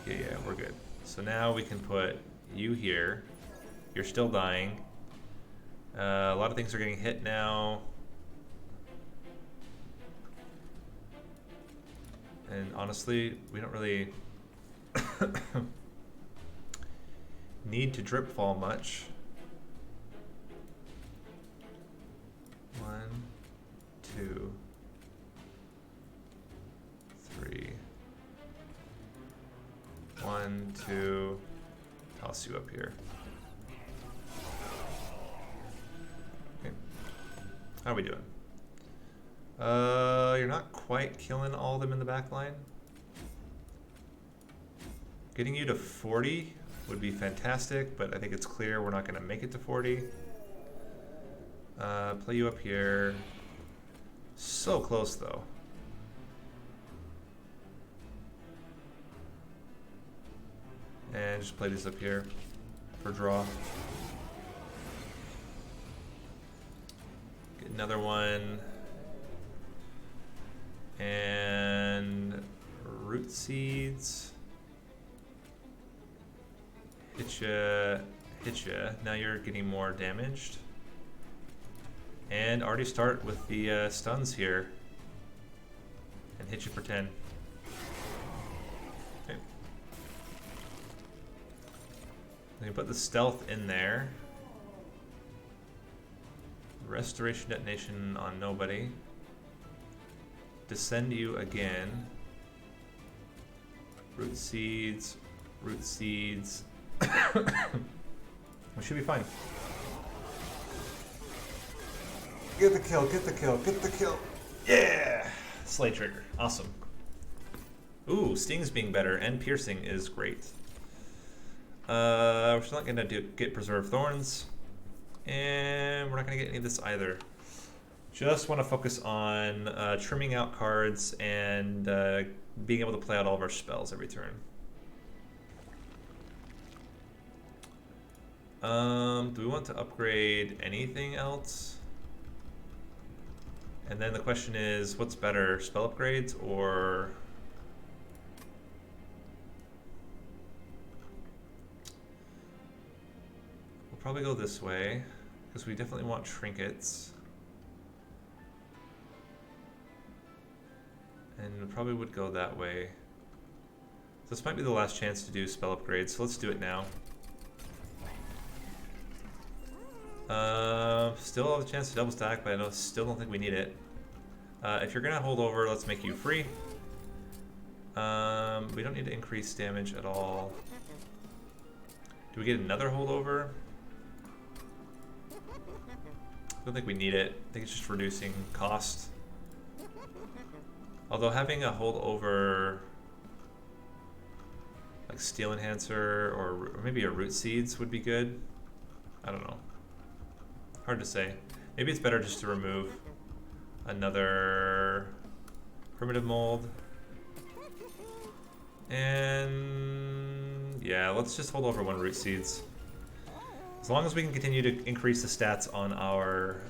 Yeah, we're good. So now we can put you here. You're still dying. A lot of things are getting hit now. And honestly, we don't really need to drip fall much. 1, 2, 3. 1, 2. Toss you up here. Okay. How are we doing? You're not quite killing all of them in the back line. Getting you to 40 would be fantastic, but I think it's clear we're not going to make it to 40. Play you up here. So close, though. And just play these up here for draw. Get another one. And Root Seeds. Hit ya. Now you're getting more damaged. And already start with the stuns here. And hit you for 10. Okay. Then put the stealth in there. Restoration detonation on nobody. Descend you again. Root Seeds. Root Seeds. We should be fine. Get the kill, get the kill, get the kill. Yeah! Slay trigger. Awesome. Ooh, Sting's being better and Piercing is great. We're still not gonna get Preserve Thorns, and we're not gonna get any of this either. Just want to focus on trimming out cards and being able to play out all of our spells every turn. Do we want to upgrade anything else? And then the question is, what's better, spell upgrades or... We'll probably go this way, because we definitely want trinkets. And we probably would go that way. This might be the last chance to do spell upgrades, so let's do it now. Still have a chance to double stack, but I still don't think we need it. If you're gonna hold over, let's make you free. We don't need to increase damage at all. Do we get another holdover? I don't think we need it. I think it's just reducing cost. Although having a holdover like Steel Enhancer or maybe a Root Seeds would be good. I don't know. Hard to say. Maybe it's better just to remove another Primitive Mold. And yeah, let's just hold over one Root Seeds. As long as we can continue to increase the stats on our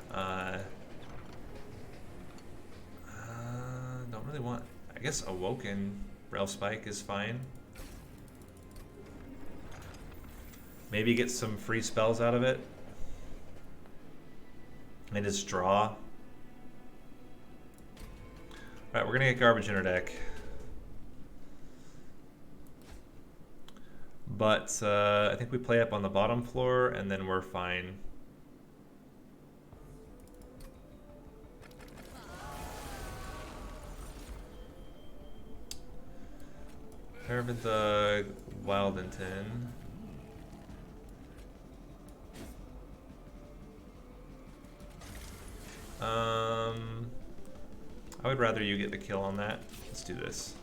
don't really want, I guess Awoken Rail Spike is fine. Maybe get some free spells out of it. And just draw. Alright, we're gonna get garbage in our deck. But I think we play up on the bottom floor and then we're fine. Paravinthug, Wildington. I would rather you get the kill on that. Let's do this.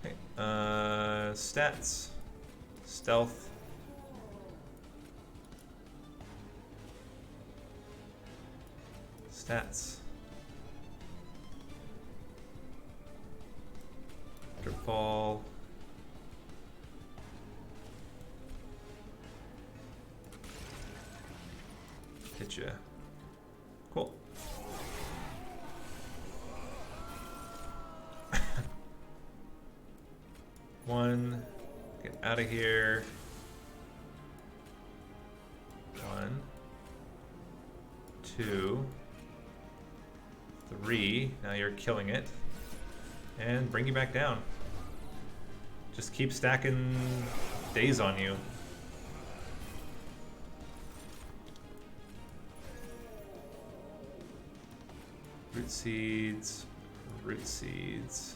Okay. Stats. Stealth. Stats. Drip ball. Hit ya. Cool. One. Get out of here. One. Two. Three. Now you're killing it. And bring you back down. Just keep stacking days on you. Root Seeds. Root Seeds.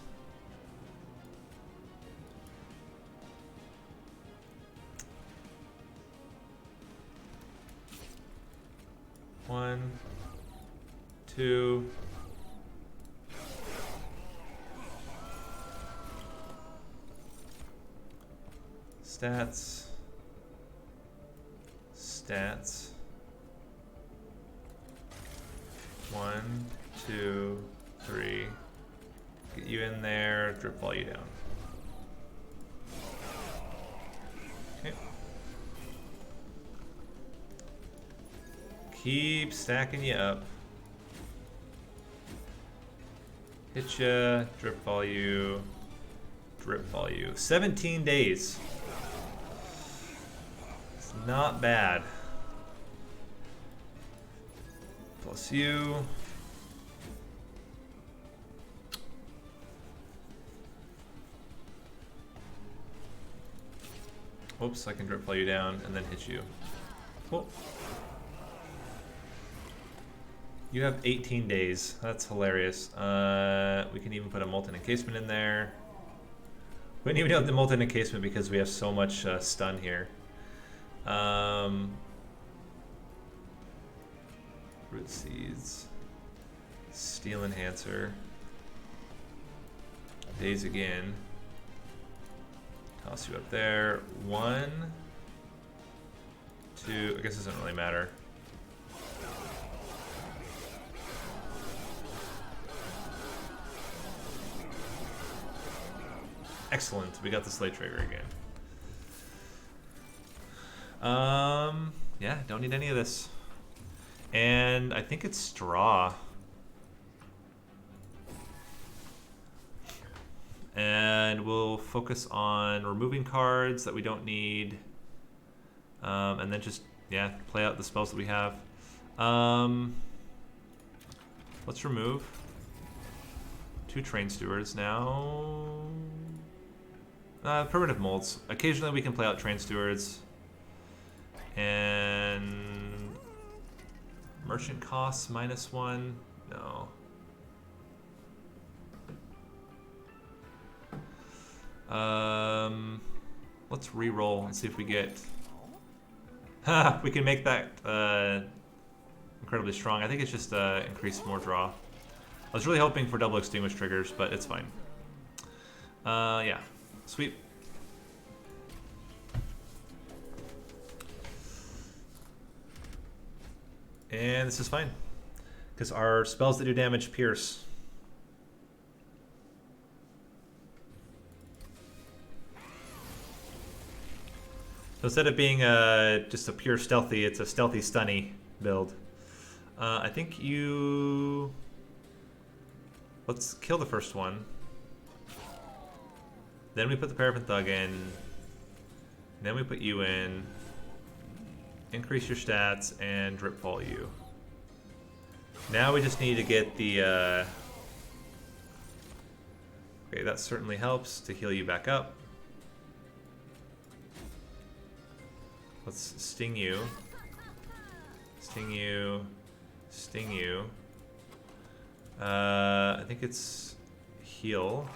One. Two. Stats. Stats. 1, 2, 3. Get you in there, drip ball you down. Okay. Keep stacking you up. Hit ya, drip ball you, drip ball you. 17 days. It's not bad. Plus you. Oops, I can drip play you down and then hit you. Cool. You have 18 days. That's hilarious. We can even put a Molten Encasement in there. We don't even have the Molten Encasement because we have so much stun here. Root Seeds. Steel Enhancer. Daze again. Toss you up there. 1, 2. I guess it doesn't really matter. Excellent. We got the Slay Trigger again. Yeah, don't need any of this. And I think it's Straw. And we'll focus on removing cards that we don't need. And then just, yeah, play out the spells that we have. Let's remove 2 Train Stewards now. Primitive Molds. Occasionally we can play out Train Stewards. And merchant costs -1. No. Let's re-roll and see if we get. We can make that incredibly strong. I think it's just increase more draw. I was really hoping for double extinguish triggers, but it's fine. Yeah, sweep. And this is fine, because our spells that do damage pierce. So instead of being just a pure stealthy, it's a stealthy stunny build. I think you... Let's kill the first one. Then we put the Paraffin Thug in. Then we put you in. Increase your stats and drip fall you. Now we just need to get the... Okay, that certainly helps to heal you back up. Let's sting you. Sting you. Sting you. I think it's heal.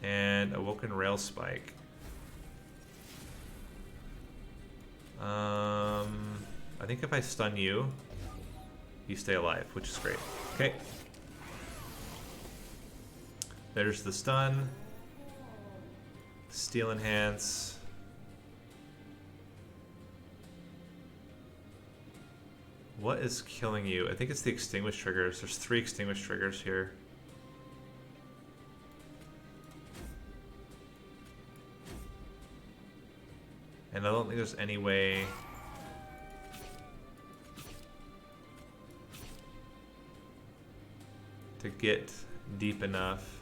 And Awoken Rail Spike. I think if I stun you, you stay alive, which is great. Okay. There's the stun. Steel Enhance. What is killing you? I think it's the extinguish triggers. There's 3 extinguish triggers here. And I don't think there's any way to get deep enough.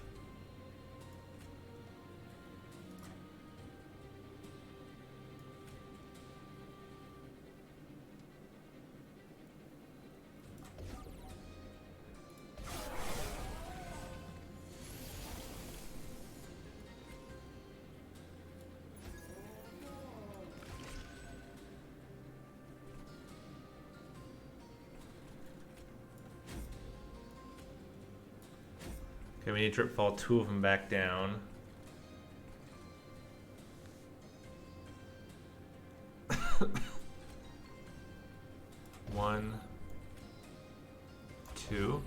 Okay, we need to drip fall 2 of them back down. One, 2.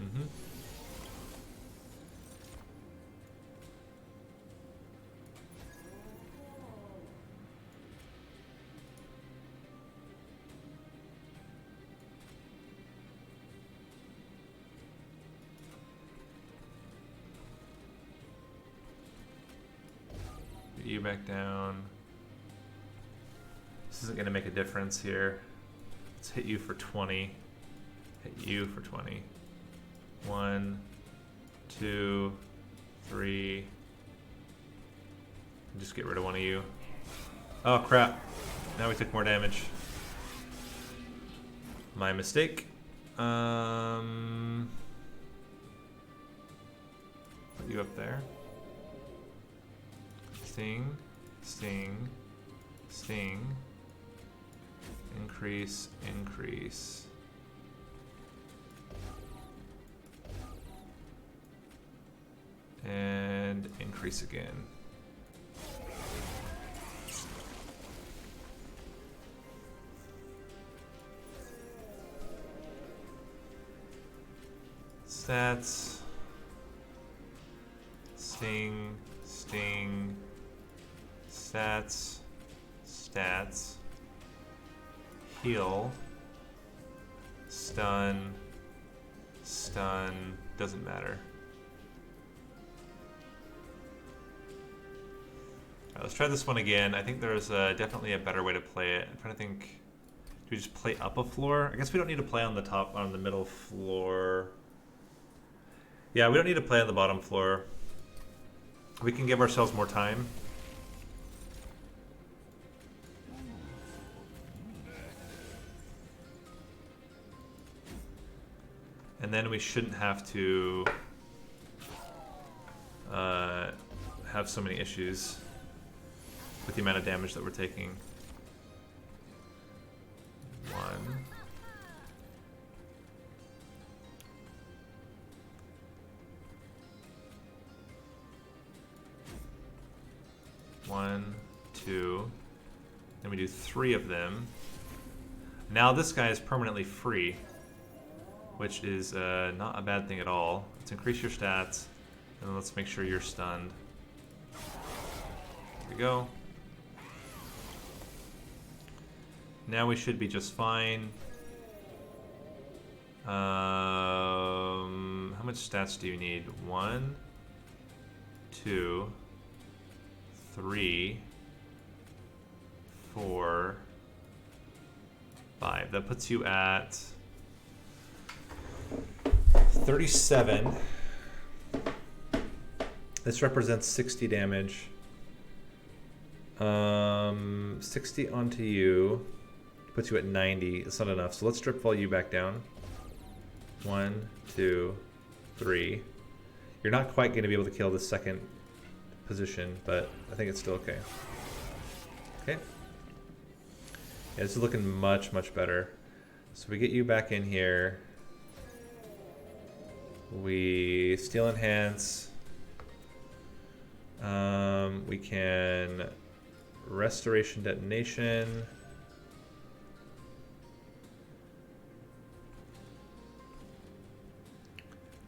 Mm-hmm. Get you back down. This isn't going to make a difference here. Let's hit you for 20. Hit you for 20. 1, 2, 3. Just get rid of one of you. Oh crap. Now we took more damage. My mistake. Put you up there. Sting, sting, sting. Increase, increase. And increase again. Stats. Sting. Sting. Stats. Stats. Heal. Stun. Stun. Doesn't matter. Alright, let's try this one again. I think there's definitely a better way to play it. I'm trying to think. Do we just play up a floor? I guess we don't need to play on the top, on the middle floor. Yeah, we don't need to play on the bottom floor. We can give ourselves more time. And then we shouldn't have to have so many issues with the amount of damage that we're taking. 1. 1, 2. Then we do 3 of them. Now this guy is permanently free, which is not a bad thing at all. Let's increase your stats, and then let's make sure you're stunned. There we go. Now we should be just fine. How much stats do you need? 1, 2, 3, 4, 5. That puts you at 37. This represents 60 damage. 60 onto you puts you at 90. It's not enough, so let's strip fall you back down. 1, 2, 3. You're not quite going to be able to kill the second position, but I think it's still okay. Okay. Yeah, this is looking much, much better. So we get you back in here. We steal enhance. We can restoration detonation.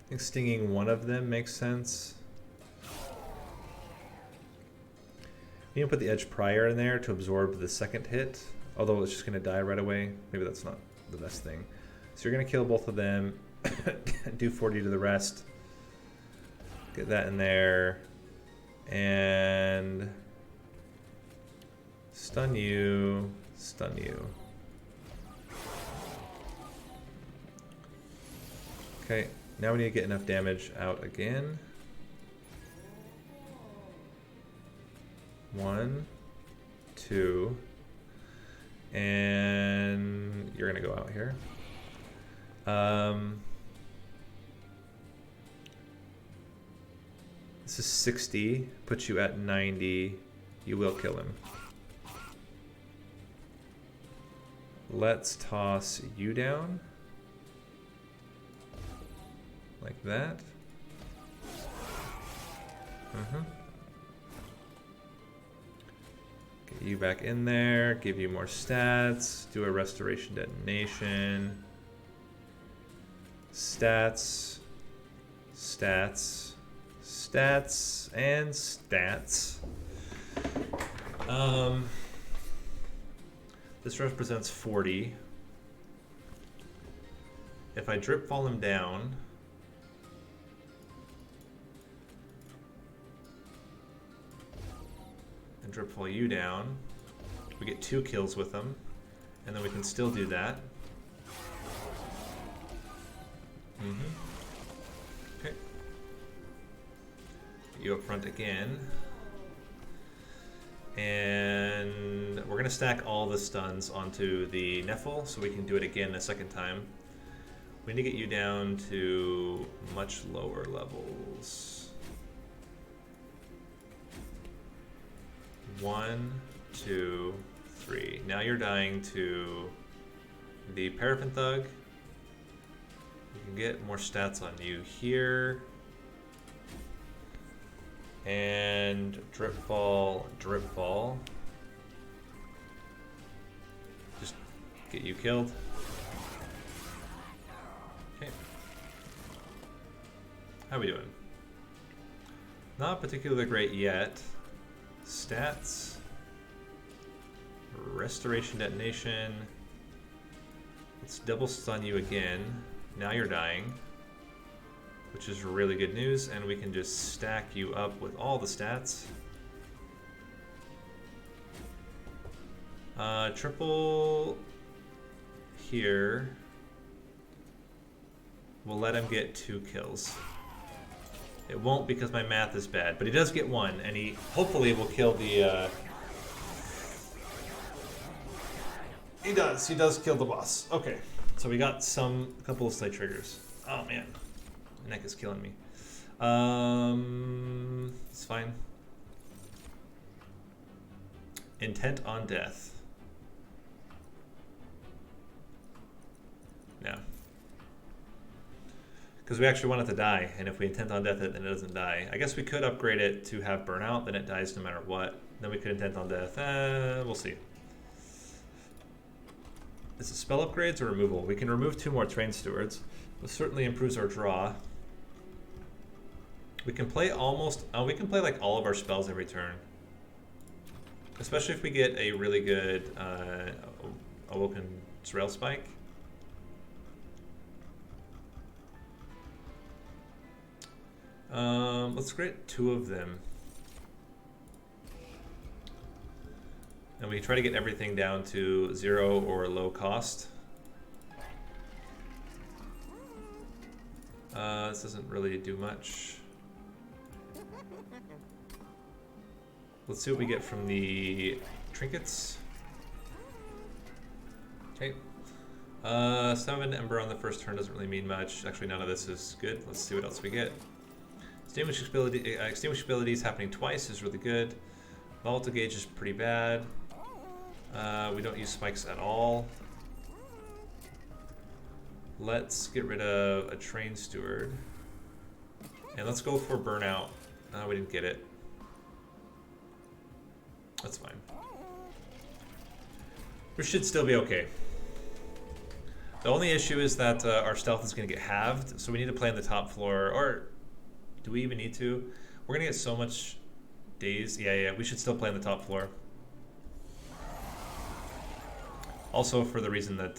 I think stinging one of them makes sense. You can put the edge prior in there to absorb the second hit, although it's just going to die right away. Maybe that's not the best thing. So you're going to kill both of them, do 40 to the rest, get that in there, and stun you, stun you. Okay, now we need to get enough damage out again. 1, 2, and you're gonna go out here. This is 60, puts you at 90. You will kill him. Let's toss you down. Like that. Get you back in there, give you more stats, do a restoration detonation. Stats, stats, stats, and stats. This represents 40. If I drip fall him down, and drip fall you down, we get 2 kills with them, and then we can still do that. Okay. Get you up front again. And we're going to stack all the stuns onto the Nephil so we can do it again a second time. We need to get you down to much lower levels. 1, 2, 3. Now you're dying to the Paraffin Thug. You can get more stats on you here. And drip fall, drip fall. Just get you killed. Okay. How we doing? Not particularly great yet. Stats. Restoration detonation. Let's double stun you again. Now you're dying, which is really good news, and we can just stack you up with all the stats. Triple here. We'll let him get 2 kills. It won't because my math is bad, but he does get 1, and he hopefully will kill the... He does kill the boss. Okay, so we got a couple of slight triggers. Oh man, my neck is killing me. It's fine. Intent on death. No. Because we actually want it to die, and if we intent on death it, then it doesn't die. I guess we could upgrade it to have burnout, then it dies no matter what. Then we could intent on death. We'll see. Is it spell upgrades or removal? We can remove 2 more train stewards. This certainly improves our draw. We can play we can play like all of our spells every turn. Especially if we get a really good Awoken Rail Spike. Let's create 2 of them. And we try to get everything down to 0 or low cost. This doesn't really do much. Let's see what we get from the trinkets. Okay. 7 Ember on the first turn doesn't really mean much. Actually, none of this is good. Let's see what else we get. Extinguishability is happening twice is really good. Volatile gauge is pretty bad. We don't use spikes at all. Let's get rid of a train steward. And let's go for burnout. We didn't get it. That's fine. We should still be okay. The only issue is that our stealth is going to get halved, so we need to play on the top floor. Or do we even need to? We're going to get so much days. Yeah, we should still play on the top floor. Also for the reason that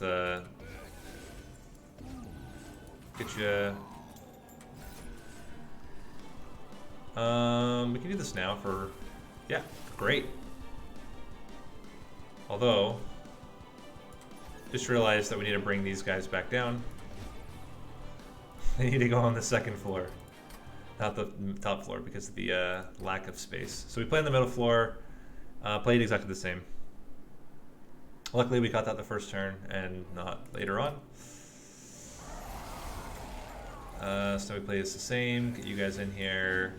get you... we can do this now for... Yeah, great. Although, just realized that we need to bring these guys back down. They need to go on the second floor, not the top floor, because of the lack of space. So we play on the middle floor, played exactly the same. Luckily we got that the first turn and not later on. So we play this the same, get you guys in here.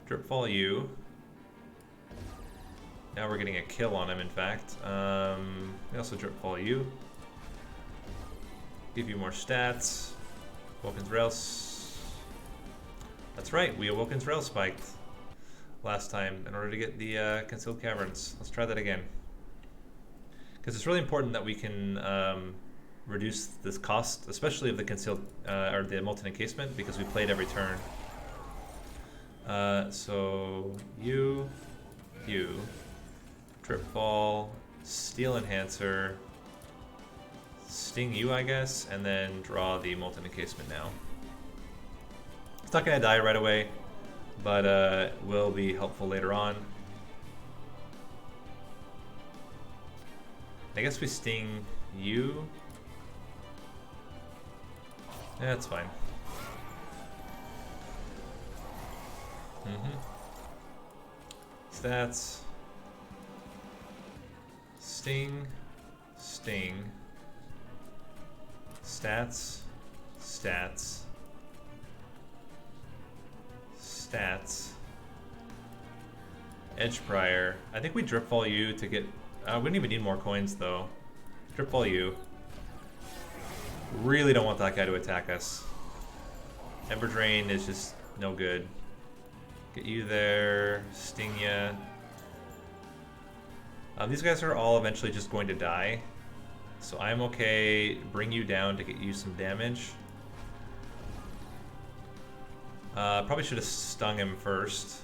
Drip fall you. Now we're getting a kill on him, in fact. We also drip fall you. Give you more stats. Awoken's Rail. That's right, we Awoken's Rail spiked last time in order to get the Concealed Caverns. Let's try that again. Because it's really important that we can reduce this cost, especially of the Concealed, or the Molten Encasement, because we played every turn. So, you, Trip Fall, Steel Enhancer, Sting you, I guess, and then draw the Molten Encasement now. It's not going to die right away, but will be helpful later on. I guess we Sting you. Yeah, that's fine. Stats. Sting. Sting. Stats. Stats. Stats. Edge Prior. I think we drip fall you to get... we don't even need more coins though. Drip fall you. Really don't want that guy to attack us. Ember Drain is just no good. Get you there. Sting ya. These guys are all eventually just going to die. So I'm okay. Bring you down to get you some damage. Probably should have stung him first,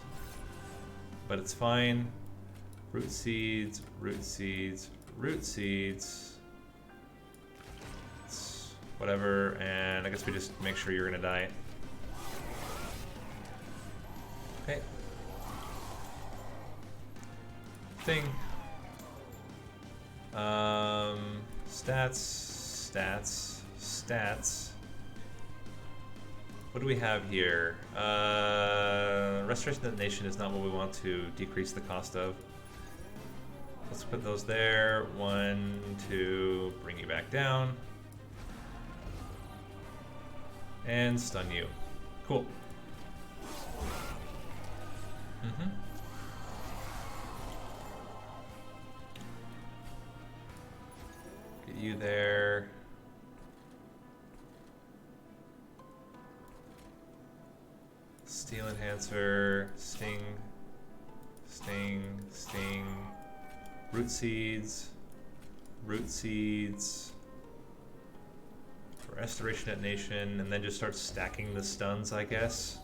but it's fine. Root seeds, root seeds, root seeds. It's whatever, and I guess we just make sure you're gonna die. Okay. Thing. Stats, stats, stats. What do we have here? Restoration of the Nation is not what we want to decrease the cost of. Let's put those there. 1, 2, bring you back down. And stun you. Cool. Get you there. Steel Enhancer, Sting, Sting, Sting, Root Seeds, Root Seeds, Restoration at Nation, and then just start stacking the stuns, I guess.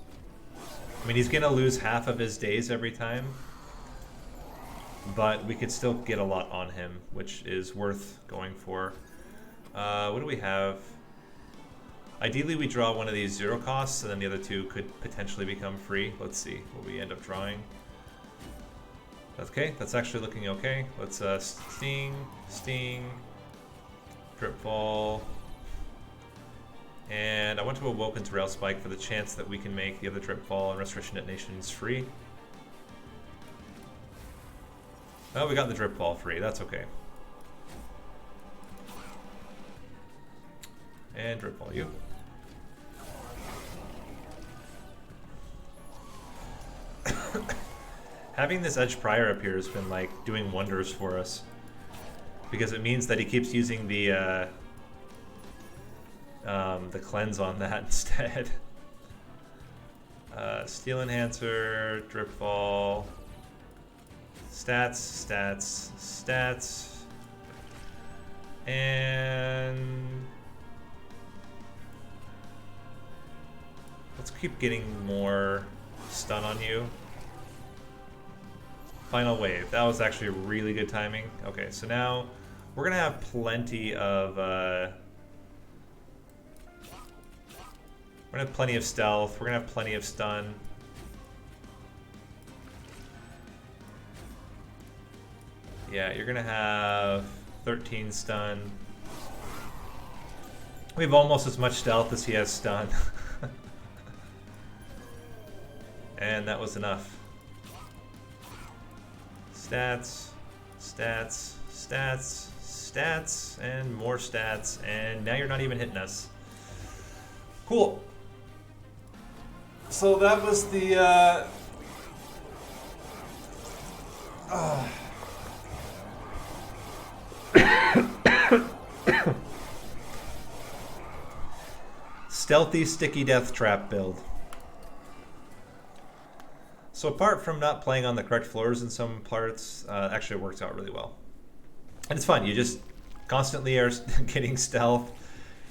I mean, he's gonna lose half of his days every time, but we could still get a lot on him, which is worth going for. What do we have? Ideally, we draw one of these 0 costs, and then the other 2 could potentially become free. Let's see what we end up drawing. Okay, that's actually looking okay. Let's Sting, Sting, Drip Fall, and I want to Awoken Rail Spike for the chance that we can make the other Drip Fall and Restoration Detonations free. Oh, we got the Drip Fall free. That's okay. And Drip Fall you. Having this Edge Prior up here has been like doing wonders for us, because it means that he keeps using the cleanse on that instead. Steel Enhancer, Drip Fall, stats, stats, stats, and let's keep getting more stun on you. Final wave. That was actually really good timing. Okay, so now we're gonna have plenty of stealth. We're gonna have plenty of stun. Yeah, you're gonna have 13 stun. We have almost as much stealth as he has stun. And that was enough. Stats, stats, stats, stats, and more stats, and now you're not even hitting us. Cool. So that was the stealthy sticky death trap build. So apart from not playing on the correct floors in some parts, actually it works out really well. And it's fun, you just constantly are getting stealth.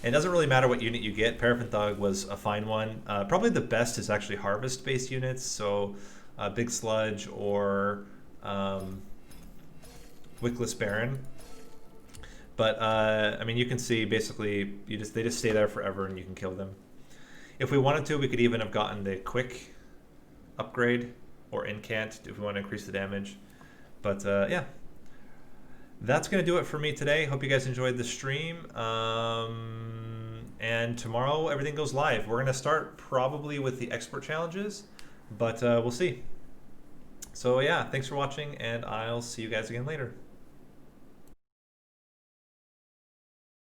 It doesn't really matter what unit you get. Paraffin Thug was a fine one. Probably the best is actually harvest-based units, so Big Sludge or Wickless Baron. But I mean, you can see basically they just stay there forever and you can kill them. If we wanted to, we could even have gotten the quick upgrade or incant if we want to increase the damage. But yeah, that's going to do it for me today. Hope you guys enjoyed the stream. And tomorrow everything goes live. We're going to start probably with the expert challenges, but we'll see. So yeah, thanks for watching, and I'll see you guys again later.